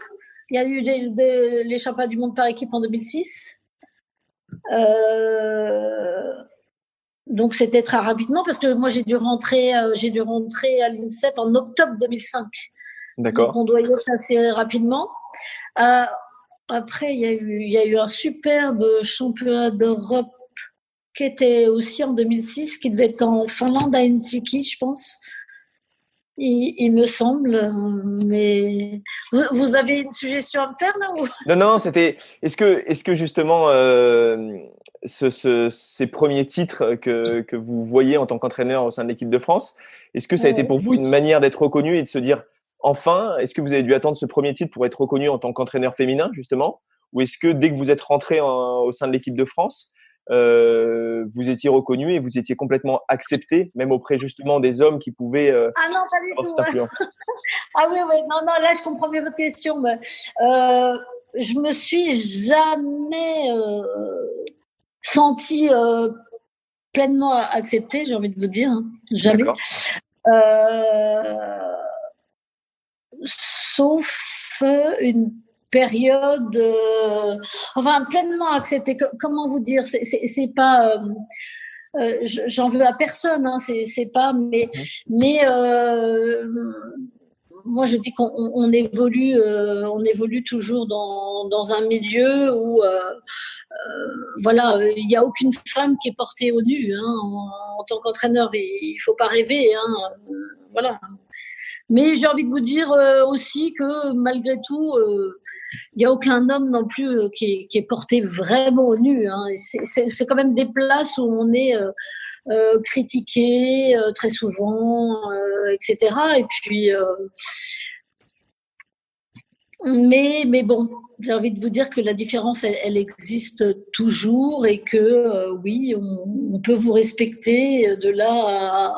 S2: Il y a eu les championnats du monde par équipe en 2006. Donc, c'était très rapidement, parce que moi, j'ai dû rentrer à l'INSEP en octobre 2005.
S1: D'accord.
S2: Donc, on doit y être assez rapidement. Après, il y a eu un superbe championnat d'Europe qui était aussi en 2006, qui devait être en Finlande, à Helsinki, je pense. Il me semble. Mais vous avez une suggestion à me faire, là, ou...
S1: Non, c'était. Est-ce que justement ces premiers titres que vous voyez en tant qu'entraîneur au sein de l'équipe de France, est-ce que ça a été pour vous une manière d'être reconnu et de se dire enfin, est-ce que vous avez dû attendre ce premier titre pour être reconnu en tant qu'entraîneur féminin, justement? Ou est-ce que dès que vous êtes rentré au sein de l'équipe de France, vous étiez reconnu et vous étiez complètement accepté, même auprès justement des hommes qui pouvaient
S2: Ah non, pas du
S1: avoir
S2: tout.
S1: cette influence.
S2: Ah oui, oui, non, là, je comprends mieux votre question. Mais, je me suis jamais sentie pleinement acceptée, j'ai envie de vous dire. Hein. Jamais.
S1: D'accord.
S2: Sauf une période, enfin pleinement acceptée. Comment vous dire, c'est pas, j'en veux à personne, hein, c'est pas, mais moi je dis qu'on évolue toujours dans un milieu où voilà, il n'y a aucune femme qui est portée au nu, hein, en tant qu'entraîneur, il faut pas rêver, hein, voilà. Mais j'ai envie de vous dire aussi que malgré tout, il n'y a aucun homme non plus qui est porté vraiment au nu. Hein. C'est quand même des places où on est critiqué très souvent, etc. Et puis, mais bon, j'ai envie de vous dire que la différence, elle existe toujours et que oui, on peut vous respecter de là à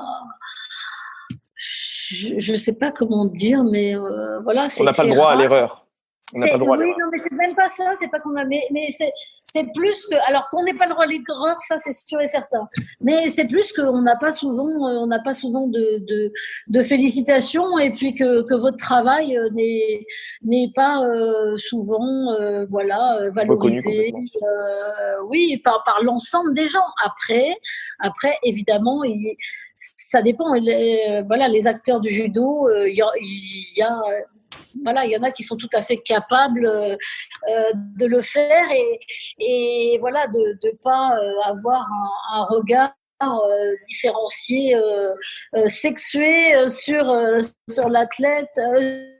S2: je ne sais pas comment dire, mais voilà,
S1: On n'a pas le droit à
S2: rare.
S1: l'erreur. On n'a pas le droit à l'erreur.
S2: Oui, non, mais c'est même pas ça, c'est pas qu'on a, mais c'est plus que, alors qu'on n'ait pas le droit à l'erreur, ça c'est sûr et certain. Mais c'est plus qu'on n'a pas souvent, de félicitations et puis que votre travail n'est pas souvent, voilà, valorisé. Oui, par l'ensemble des gens. Après, évidemment, ça dépend. Voilà, les acteurs du judo, il y a voilà, il y en a qui sont tout à fait capables de le faire et voilà, de pas avoir un regard différencié, sexué sur l'athlète,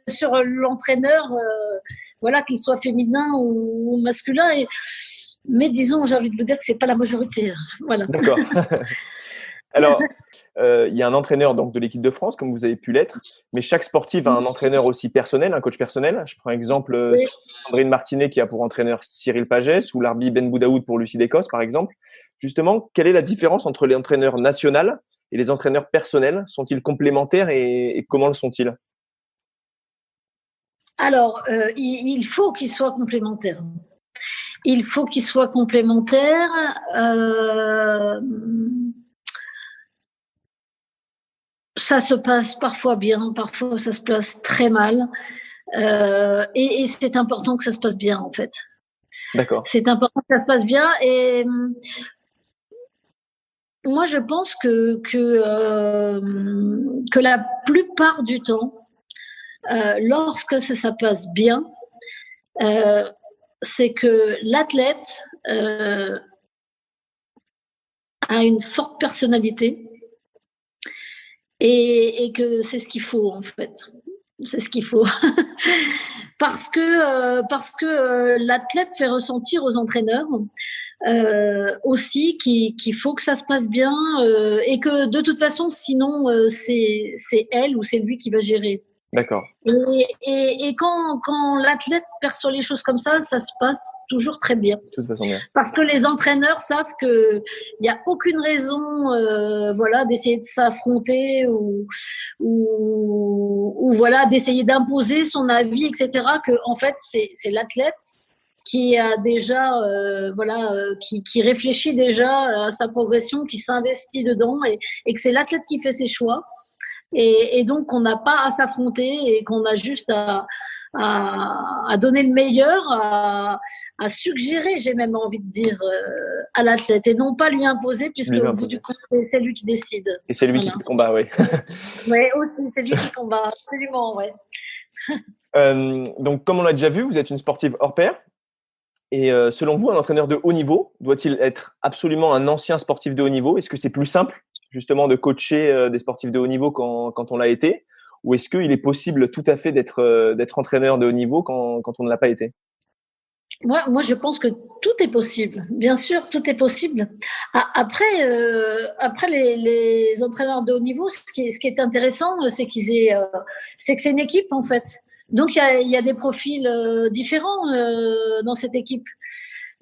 S2: sur l'entraîneur, voilà, qu'il soit féminin ou masculin. Mais disons, j'ai envie de vous dire que c'est pas la majorité. Voilà.
S1: D'accord. Alors, il y a un entraîneur donc de l'équipe de France, comme vous avez pu l'être, mais chaque sportif a un entraîneur aussi personnel, un coach personnel. Je prends exemple Sandrine Martinet qui a pour entraîneur Cyril Pagès ou l'Arbi Ben Boudaoud pour Lucie Descosses, par exemple. Justement, quelle est la différence entre les entraîneurs nationaux et les entraîneurs personnels? Sont-ils complémentaires et comment le sont-ils?
S2: Alors, il faut qu'ils soient complémentaires. Il faut qu'ils soient complémentaires. Ça se passe parfois bien, parfois ça se passe très mal. Et c'est important que ça se passe bien, en fait.
S1: D'accord.
S2: C'est important que ça se passe bien. Et moi, je pense que la plupart du temps, lorsque ça passe bien, c'est que l'athlète a une forte personnalité et que c'est ce qu'il faut, en fait. C'est ce qu'il faut. parce que l'athlète fait ressentir aux entraîneurs aussi qu'il faut que ça se passe bien et que de toute façon, sinon, c'est elle ou c'est lui qui va gérer.
S1: D'accord.
S2: Et quand l'athlète perçoit les choses comme ça se passe toujours très bien.
S1: De toute façon, bien.
S2: Parce que les entraîneurs savent qu'il n'y a aucune raison voilà, d'essayer de s'affronter ou voilà, d'essayer d'imposer son avis, etc. Que, en fait, c'est l'athlète qui a déjà, voilà, qui réfléchit déjà à sa progression, qui s'investit dedans et que c'est l'athlète qui fait ses choix. Et donc, on n'a pas à s'affronter et qu'on a juste à donner le meilleur, à suggérer, j'ai même envie de dire, à l'athlète et non pas lui imposer puisque au bout du compte, c'est lui qui décide.
S1: Et c'est lui qui fait le combat, oui.
S2: Oui, aussi, c'est lui qui combat, absolument, oui.
S1: Donc, comme on l'a déjà vu, vous êtes une sportive hors pair. Et selon vous, un entraîneur de haut niveau doit-il être absolument un ancien sportif de haut niveau? Est-ce que c'est plus simple justement de coacher des sportifs de haut niveau quand on l'a été? Ou est-ce qu'il est possible tout à fait d'être entraîneur de haut niveau quand on ne l'a pas été?
S2: Moi, je pense que tout est possible. Bien sûr, tout est possible. Après, les entraîneurs de haut niveau, ce qui est intéressant, c'est que c'est une équipe en fait. Donc il y a des profils différents dans cette équipe.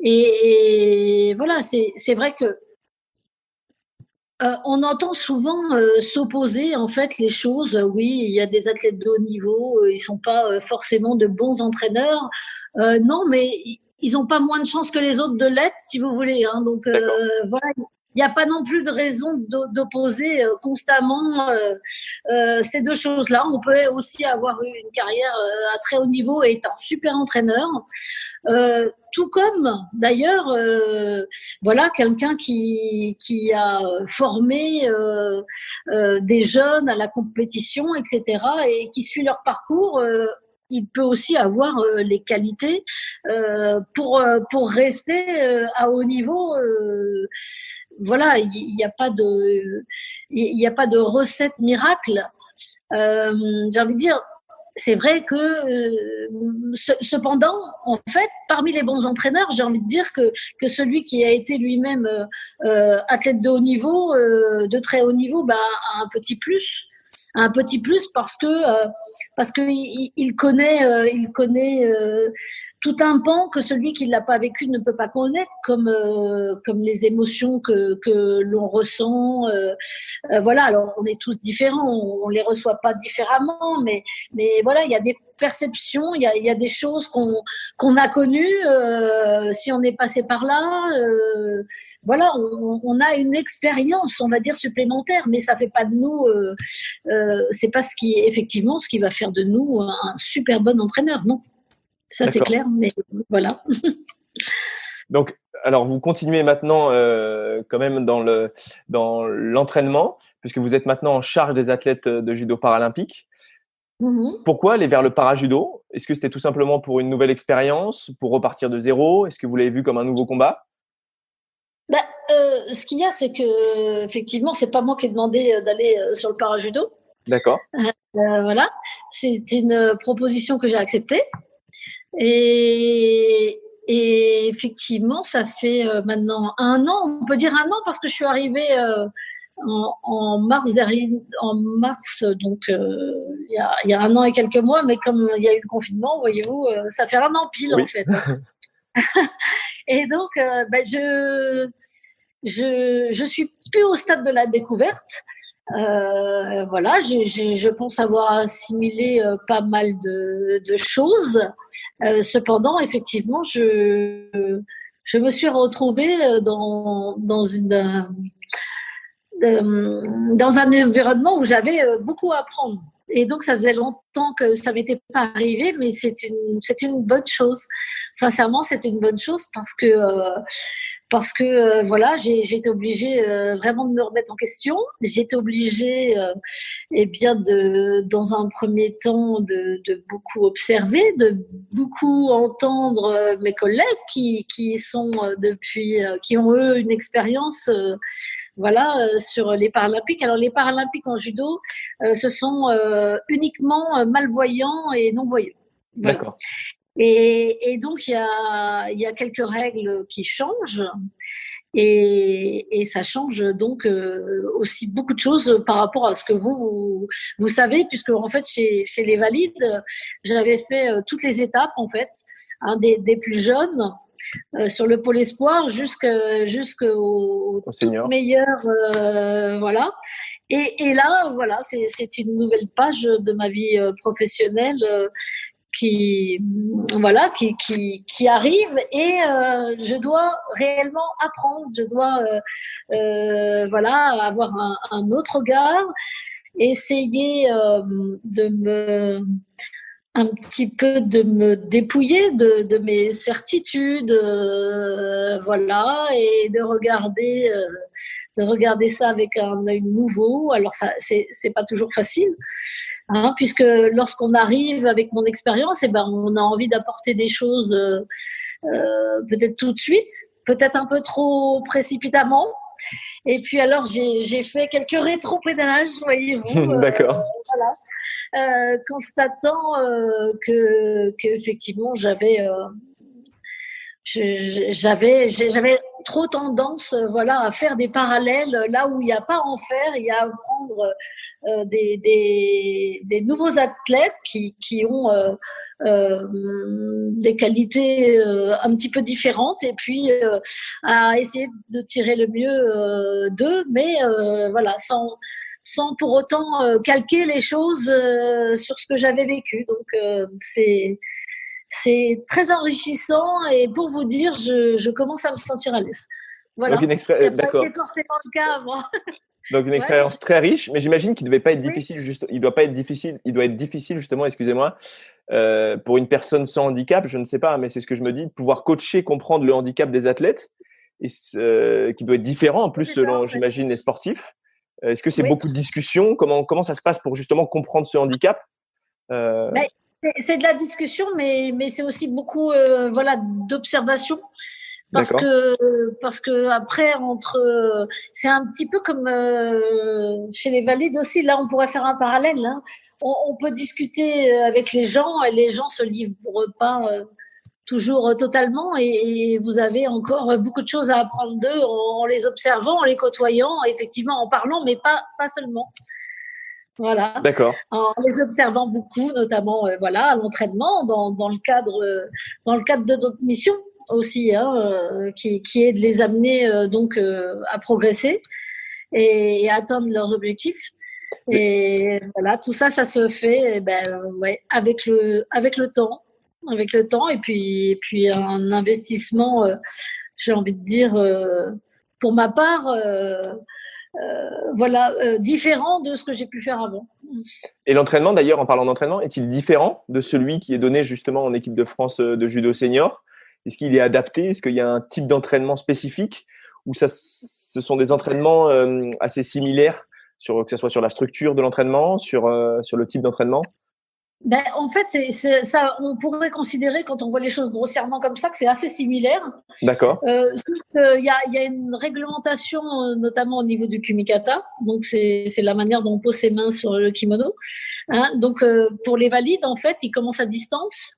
S2: Et voilà, c'est vrai que on entend souvent s'opposer en fait les choses. Oui, il y a des athlètes de haut niveau, ils sont pas forcément de bons entraîneurs. Non, mais ils n'ont pas moins de chances que les autres de l'être, si vous voulez. Hein. Donc voilà, il n'y a pas non plus de raison d'opposer constamment ces deux choses-là. On peut aussi avoir eu une carrière à très haut niveau et être un super entraîneur. Tout comme d'ailleurs, voilà, quelqu'un qui a formé des jeunes à la compétition, etc., et qui suit leur parcours. Il peut aussi avoir les qualités pour rester à haut niveau. Voilà, il n'y a pas de, il n'y a pas de recette miracle. J'ai envie de dire, c'est vrai que cependant, en fait, parmi les bons entraîneurs, j'ai envie de dire que celui qui a été lui-même athlète de haut niveau, de très haut niveau, bah, a un petit plus parce que il connaît tout un pan que celui qui l'a pas vécu ne peut pas connaître, comme les émotions que l'on ressent. Voilà, alors on est tous différents, on les reçoit pas différemment, mais voilà, il y a des perceptions, il y a des choses qu'on a connues si on est passé par là. Voilà, on a une expérience, on va dire supplémentaire, mais ça fait pas de nous. C'est pas effectivement ce qui va faire de nous un super bon entraîneur, non. Ça c'est clair, mais voilà.
S1: Donc, alors vous continuez maintenant quand même dans l'entraînement, puisque vous êtes maintenant en charge des athlètes de judo paralympique. Pourquoi aller vers le para-judo? Est-ce que c'était tout simplement pour une nouvelle expérience, pour repartir de zéro? Est-ce que vous l'avez vu comme un nouveau combat?
S2: Bah, ce qu'il y a, c'est que effectivement, c'est pas moi qui ai demandé d'aller sur le para-judo.
S1: D'accord.
S2: Voilà, c'est une proposition que j'ai acceptée. Et effectivement, ça fait maintenant un an, on peut dire un an, parce que je suis arrivée en mars, donc il y a un an et quelques mois, mais comme il y a eu le confinement, voyez-vous, ça fait un an pile en fait. Et donc, je suis plus au stade de la découverte. Voilà, je pense avoir assimilé pas mal de choses. Cependant, effectivement, je me suis retrouvée dans un environnement où j'avais beaucoup à apprendre. Et donc, ça faisait longtemps que ça m'était pas arrivé, mais c'est une bonne chose. Sincèrement, c'est une bonne chose parce que voilà, j'ai été obligée vraiment de me remettre en question. J'ai été obligée, bien dans un premier temps, de beaucoup observer, de beaucoup entendre mes collègues qui sont qui ont eux une expérience. Voilà, sur les Paralympiques. Alors, les Paralympiques en judo, ce sont uniquement malvoyants et non-voyants. Voilà.
S1: D'accord.
S2: Et donc, il y a quelques règles qui changent. Et ça change donc aussi beaucoup de choses par rapport à ce que vous savez, puisque en fait chez les valides, j'avais fait toutes les étapes en fait, hein, des plus jeunes sur le pôle espoir jusqu'au tout meilleur, voilà. Et là, voilà, c'est une nouvelle page de ma vie professionnelle qui arrive et je dois réellement apprendre, je dois voilà, avoir un autre regard, essayer un petit peu de me dépouiller de mes certitudes, voilà, et de regarder ça avec un œil nouveau. Alors ça, c'est pas toujours facile, hein, puisque lorsqu'on arrive avec mon expérience, on a envie d'apporter des choses peut-être tout de suite, peut-être un peu trop précipitamment. Et puis alors j'ai fait quelques rétro-pédalages, voyez-vous.
S1: D'accord.
S2: Voilà. Constatant que effectivement j'avais trop tendance, à faire des parallèles là où il n'y a pas à en faire. Il y a à prendre des nouveaux athlètes qui ont des qualités un petit peu différentes, et puis à essayer de tirer le mieux d'eux, mais sans pour autant calquer les choses sur ce que j'avais vécu. Donc c'est très enrichissant, et pour vous dire, je commence à me sentir à l'aise. Voilà.
S1: Donc
S2: C'était pas forcément le cas avant.
S1: Donc une expérience très riche, mais j'imagine qu'il ne devait pas être difficile. Il doit être difficile justement, excusez-moi, pour une personne sans handicap, je ne sais pas, mais c'est ce que je me dis, de pouvoir coacher, comprendre le handicap des athlètes, et qui doit être différent en plus selon, j'imagine, les sportifs. Est-ce que c'est beaucoup de discussions? Comment ça se passe pour justement comprendre ce handicap?
S2: C'est de la discussion, mais c'est aussi beaucoup d'observation. Parce que après, c'est un petit peu comme chez les valides aussi. Là, on pourrait faire un parallèle. Hein. On peut discuter avec les gens, et les gens se livrent pas toujours totalement. Et vous avez encore beaucoup de choses à apprendre d'eux en les observant, en les côtoyant, effectivement en parlant, mais pas seulement. Voilà.
S1: D'accord.
S2: En les observant beaucoup, notamment à l'entraînement, dans le cadre de notre mission aussi, qui est de les amener à progresser et à atteindre leurs objectifs. Et voilà, tout ça se fait avec le temps, et puis un investissement, j'ai envie de dire, pour ma part, différent de ce que j'ai pu faire avant.
S1: Et l'entraînement, d'ailleurs, en parlant d'entraînement, est-il différent de celui qui est donné justement en équipe de France de judo senior? Est-ce qu'il est adapté? Est-ce qu'il y a un type d'entraînement spécifique, ou ce sont des entraînements assez similaires, que ce soit sur la structure de l'entraînement, sur le type d'entraînement?
S2: En fait, c'est ça, on pourrait considérer, quand on voit les choses grossièrement comme ça, que c'est assez similaire.
S1: D'accord.
S2: Il y a une réglementation, notamment au niveau du kumikata. Donc, c'est la manière dont on pose ses mains sur le kimono. Hein. Donc, pour les valides, en fait, ils commencent à distance.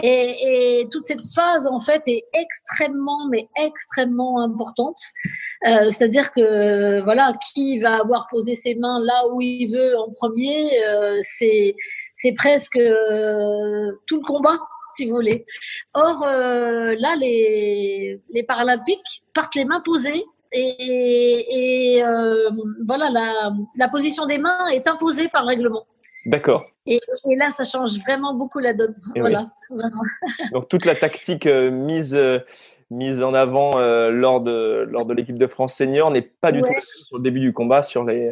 S2: Et toute cette phase, en fait, est extrêmement importante. C'est-à-dire que, qui va avoir posé ses mains là où il veut en premier, c'est presque tout le combat, si vous voulez. Or, là, les Paralympiques partent les mains posées, et la position des mains est imposée par le règlement.
S1: D'accord.
S2: Et là, ça change vraiment beaucoup la donne. Voilà.
S1: Donc, toute la tactique mise en avant lors de l'équipe de France senior n'est pas du tout sur le début du combat, sur les…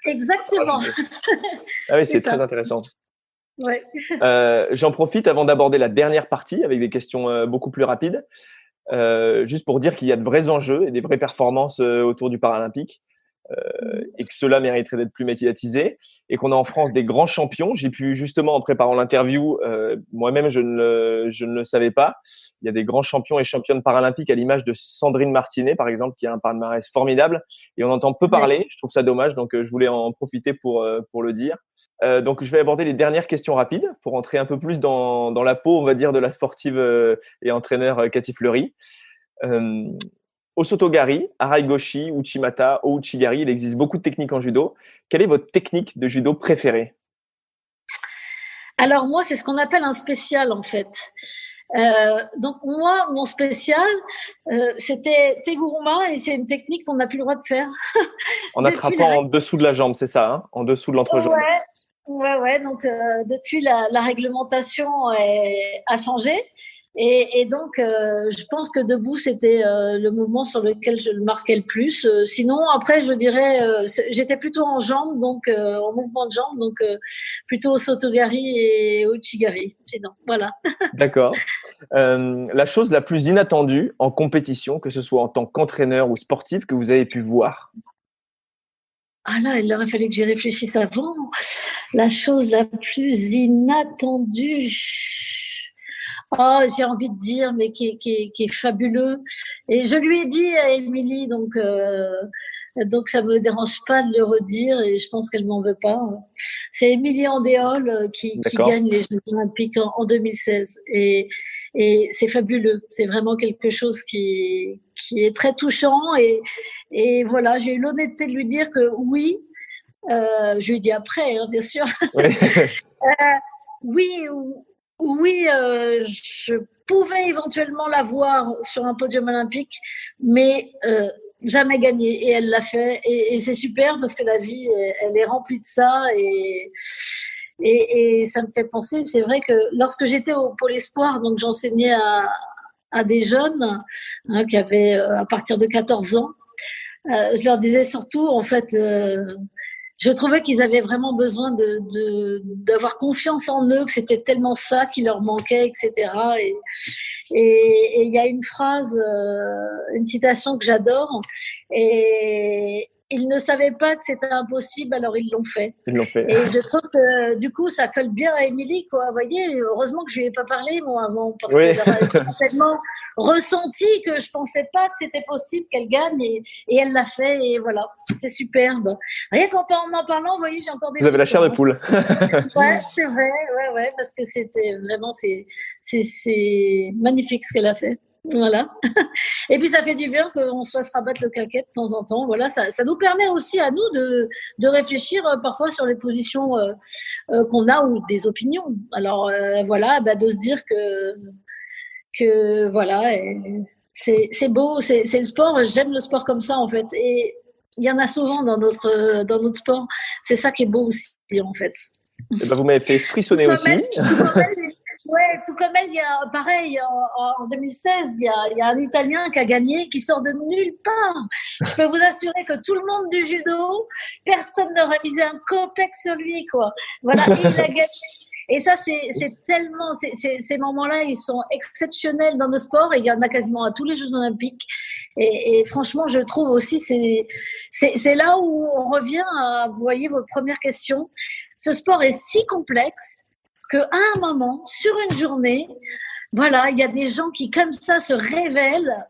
S2: Exactement.
S1: Ah oui, c'est très intéressant.
S2: Ouais.
S1: J'en profite avant d'aborder la dernière partie avec des questions beaucoup plus rapides, juste pour dire qu'il y a de vrais enjeux et des vraies performances autour du Paralympique, et que cela mériterait d'être plus médiatisé, et qu'on a en France des grands champions. J'ai pu justement, en préparant l'interview, moi-même je ne le savais pas, il y a des grands champions et championnes paralympiques, à l'image de Sandrine Martinet par exemple, qui a un palmarès formidable, et on entend peu parler. Je trouve ça dommage, donc je voulais en profiter pour le dire. Donc je vais aborder les dernières questions rapides pour entrer un peu plus dans la peau, on va dire, de la sportive et entraîneur Cathy Fleury. Osotogari, Araigoshi, Uchimata, Ouchigari, il existe beaucoup de techniques en judo. Quelle est votre technique de judo préférée?
S2: Alors moi, c'est ce qu'on appelle un spécial, en fait. Donc moi, mon spécial, c'était Teguruma, et c'est une technique qu'on n'a plus le droit de faire.
S1: En attrapant en dessous de la jambe, c'est ça, hein? En dessous de l'entrejambe.
S2: Ouais. Donc depuis, la réglementation a changé. Et donc, je pense que debout, c'était le mouvement sur lequel je le marquais le plus. Sinon, après, je dirais, j'étais plutôt en jambes, donc en mouvement de jambes, donc plutôt Osotogari et Ouchigari. Sinon, voilà.
S1: D'accord. La chose la plus inattendue en compétition, que ce soit en tant qu'entraîneur ou sportif, que vous avez pu voir?
S2: Ah là, il aurait fallu que j'y réfléchisse avant. La chose la plus inattendue… Oh, j'ai envie de dire, mais qui est fabuleux. Et je lui ai dit à Émilie, donc ça me dérange pas de le redire, et je pense qu'elle m'en veut pas. C'est Émilie Andéol qui gagne les Jeux Olympiques en 2016. Et et c'est fabuleux. C'est vraiment quelque chose qui est très touchant et voilà, j'ai eu l'honnêteté de lui dire que oui, je lui ai dit après, hein, bien sûr.
S1: Ouais.
S2: Oui, oui, je pouvais éventuellement la voir sur un podium olympique, mais jamais gagné. Et elle l'a fait. Et c'est super parce que la vie, elle est remplie de ça. Et ça me fait penser, c'est vrai que lorsque j'étais au Pôle Espoir, donc j'enseignais à des jeunes hein, qui avaient à partir de 14 ans, je leur disais surtout, en fait, je trouvais qu'ils avaient vraiment besoin d'avoir confiance en eux, que c'était tellement ça qui leur manquait, etc. Et il y a une phrase, une citation que j'adore, et ils ne savaient pas que c'était impossible, alors ils l'ont fait.
S1: Ils l'ont fait.
S2: Et je trouve que du coup, ça colle bien à Émilie, quoi. Vous voyez, heureusement que je lui ai pas parlé moi avant, parce
S1: Oui.
S2: que j'aurais certainement ressenti que je pensais pas que c'était possible qu'elle gagne, et elle l'a fait, et voilà, c'est superbe. Rien qu'en en parlant, vous voyez, j'ai encore des.
S1: Vous avez la chair de poule.
S2: Ouais, c'est vrai, ouais, parce que c'était vraiment, c'est magnifique ce qu'elle a fait. Voilà. Et puis ça fait du bien qu'on se fasse rabattre le caquet de temps en temps. Voilà, ça nous permet aussi à nous de réfléchir parfois sur les positions qu'on a ou des opinions. Alors voilà, bah, de se dire que voilà, c'est beau, c'est le sport. J'aime le sport comme ça en fait. Et il y en a souvent dans notre sport. C'est ça qui est beau aussi en fait.
S1: Et ben, vous m'avez fait frissonner aussi.
S2: Ouais, tout comme elle, il y a pareil, en 2016, il y a un Italien qui a gagné, qui sort de nulle part. Je peux vous assurer que tout le monde du judo, personne n'aurait misé un copec sur lui, quoi. Voilà, et il a gagné. Et ça, c'est tellement, ces moments-là, ils sont exceptionnels dans nos sports, et il y en a quasiment à tous les Jeux Olympiques. Et franchement, je trouve aussi, c'est là où on revient à, vous voyez, votre première question. Ce sport est si complexe qu'à un moment, sur une journée, voilà, il y a des gens qui, comme ça, se révèlent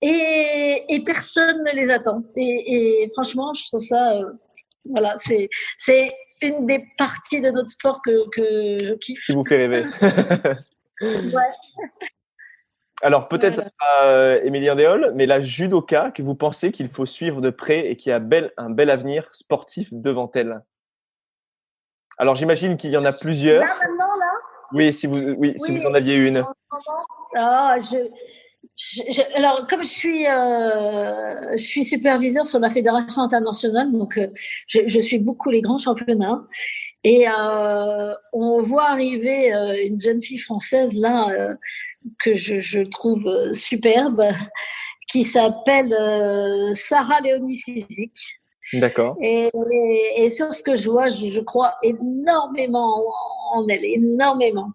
S2: et personne ne les attend. Et franchement, je trouve ça, voilà, c'est une des parties de notre sport que je kiffe.
S1: Qui vous fait rêver.
S2: Ouais.
S1: Alors, peut-être ça sera Émilie Andéol, mais la judoka que vous pensez qu'il faut suivre de près et qui a un bel avenir sportif devant elle. Alors, j'imagine qu'il y en a plusieurs.
S2: Là, maintenant, là.
S1: Oui, si vous en aviez une.
S2: Ah, alors, comme je suis superviseur sur la fédération internationale, donc je suis beaucoup les grands championnats. Et on voit arriver une jeune fille française là que je trouve superbe, qui s'appelle Sarah Léonie Sizik.
S1: D'accord.
S2: Et sur ce que je vois, je crois énormément en elle, énormément.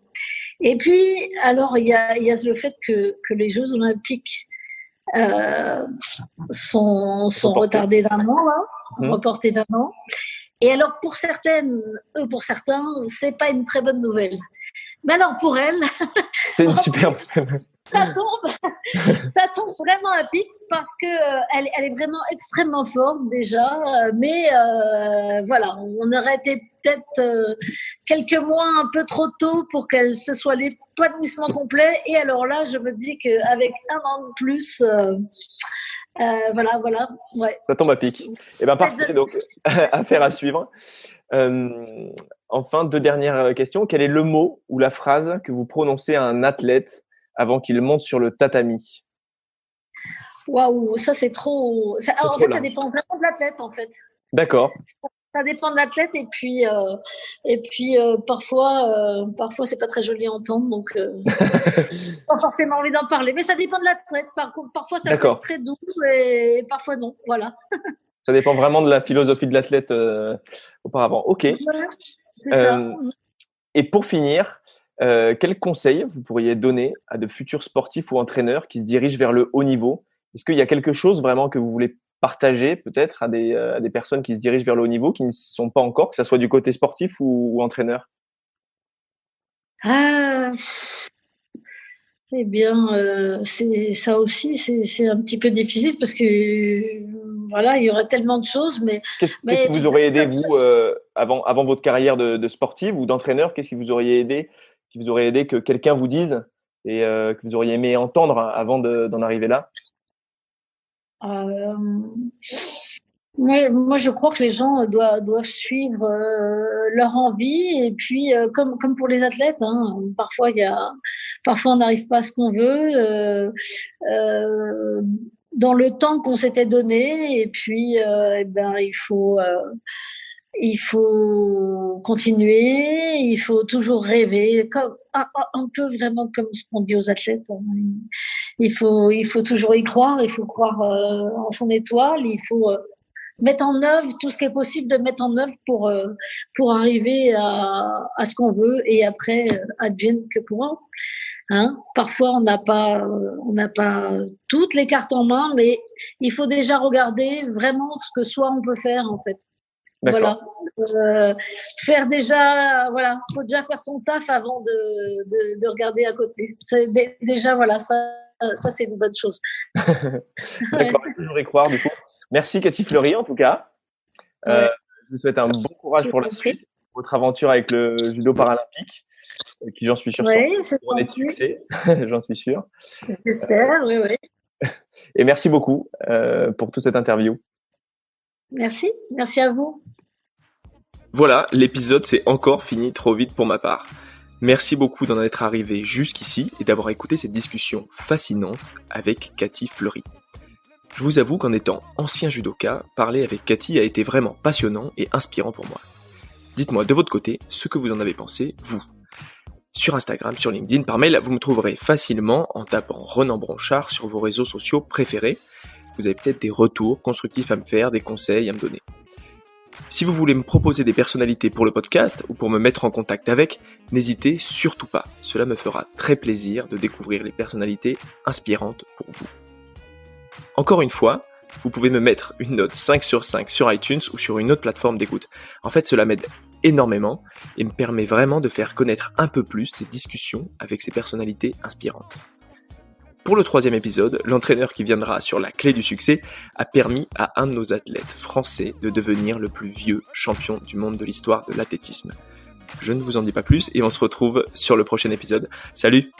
S2: Et puis, alors, il y a le fait que les Jeux Olympiques sont retardés d'un an, là, reportés d'un an. Et alors, pour certains, c'est pas une très bonne nouvelle. Mais alors, pour elle,
S1: c'est une super.
S2: ça tombe vraiment à pic parce que elle est vraiment extrêmement forte déjà. Mais voilà, on aurait été peut-être quelques mois un peu trop tôt pour qu'elle se soit l'épanouissement complet. Et alors là, je me dis qu'avec un an de plus. Voilà, ouais.
S1: Ça tombe à pic. Et ben parfait, donc affaire à suivre. Enfin, deux dernières questions. Quel est le mot ou la phrase que vous prononcez à un athlète avant qu'il monte sur le tatami?
S2: Waouh, ça c'est trop. En fait, ça dépend vraiment de l'athlète, en fait.
S1: D'accord.
S2: Ça dépend de l'athlète et puis parfois c'est pas très joli à entendre, donc pas forcément envie d'en parler. Mais ça dépend de l'athlète. Parfois ça peut être très doux et parfois non. Voilà.
S1: Ça dépend vraiment de la philosophie de l'athlète auparavant. Ok.
S2: Ouais, c'est ça.
S1: Et pour finir, quels conseils vous pourriez donner à de futurs sportifs ou entraîneurs qui se dirigent vers le haut niveau? Est-ce qu'il y a quelque chose vraiment que vous voulez partager peut-être à des personnes qui se dirigent vers le haut niveau, qui ne sont pas encore, que ce soit du côté sportif ou entraîneur?
S2: Eh bien, c'est ça aussi, c'est un petit peu difficile parce que voilà, il y aurait tellement de choses. Mais
S1: qu'est-ce qui vous aurait aidé, vous, avant votre carrière de sportive ou d'entraîneur? Qu'est-ce qui vous aurait aidé que quelqu'un vous dise et que vous auriez aimé entendre avant d'en arriver là?
S2: Euh, moi, je crois que les gens doivent suivre leur envie et puis comme pour les athlètes, hein, parfois on n'arrive pas à ce qu'on veut dans le temps qu'on s'était donné et puis il faut continuer, il faut toujours rêver, comme un peu vraiment comme ce qu'on dit aux athlètes, hein. Il faut toujours y croire, il faut croire en son étoile, il faut mettre en œuvre tout ce qui est possible de mettre en œuvre pour arriver à ce qu'on veut et après advienne que pourra. Hein. Parfois on n'a pas toutes les cartes en main, mais il faut déjà regarder vraiment ce que soi on peut faire en fait.
S1: D'accord.
S2: Voilà. Faire déjà, voilà, faut déjà faire son taf avant de regarder à côté. C'est déjà, voilà, ça c'est une bonne chose.
S1: D'accord, toujours y croire du coup. Merci Cathy Fleury en tout cas.
S2: Ouais.
S1: Je vous souhaite un bon courage pour la suite, votre aventure avec le judo paralympique, qui j'en suis sûr sera de succès, j'en suis sûr.
S2: J'espère, oui.
S1: Et merci beaucoup pour toute cette interview.
S2: Merci à vous.
S1: Voilà, l'épisode s'est encore fini trop vite pour ma part. Merci beaucoup d'en être arrivé jusqu'ici et d'avoir écouté cette discussion fascinante avec Cathy Fleury. Je vous avoue qu'en étant ancien judoka, parler avec Cathy a été vraiment passionnant et inspirant pour moi. Dites-moi de votre côté ce que vous en avez pensé, vous. Sur Instagram, sur LinkedIn, par mail, vous me trouverez facilement en tapant Ronan Bronchard sur vos réseaux sociaux préférés. Vous avez peut-être des retours constructifs à me faire, des conseils à me donner. Si vous voulez me proposer des personnalités pour le podcast ou pour me mettre en contact avec, n'hésitez surtout pas. Cela me fera très plaisir de découvrir les personnalités inspirantes pour vous. Encore une fois, vous pouvez me mettre une note 5 sur 5 sur iTunes ou sur une autre plateforme d'écoute. En fait, cela m'aide énormément et me permet vraiment de faire connaître un peu plus ces discussions avec ces personnalités inspirantes. Pour le 3e épisode, l'entraîneur qui viendra sur la clé du succès a permis à un de nos athlètes français de devenir le plus vieux champion du monde de l'histoire de l'athlétisme. Je ne vous en dis pas plus et on se retrouve sur le prochain épisode. Salut!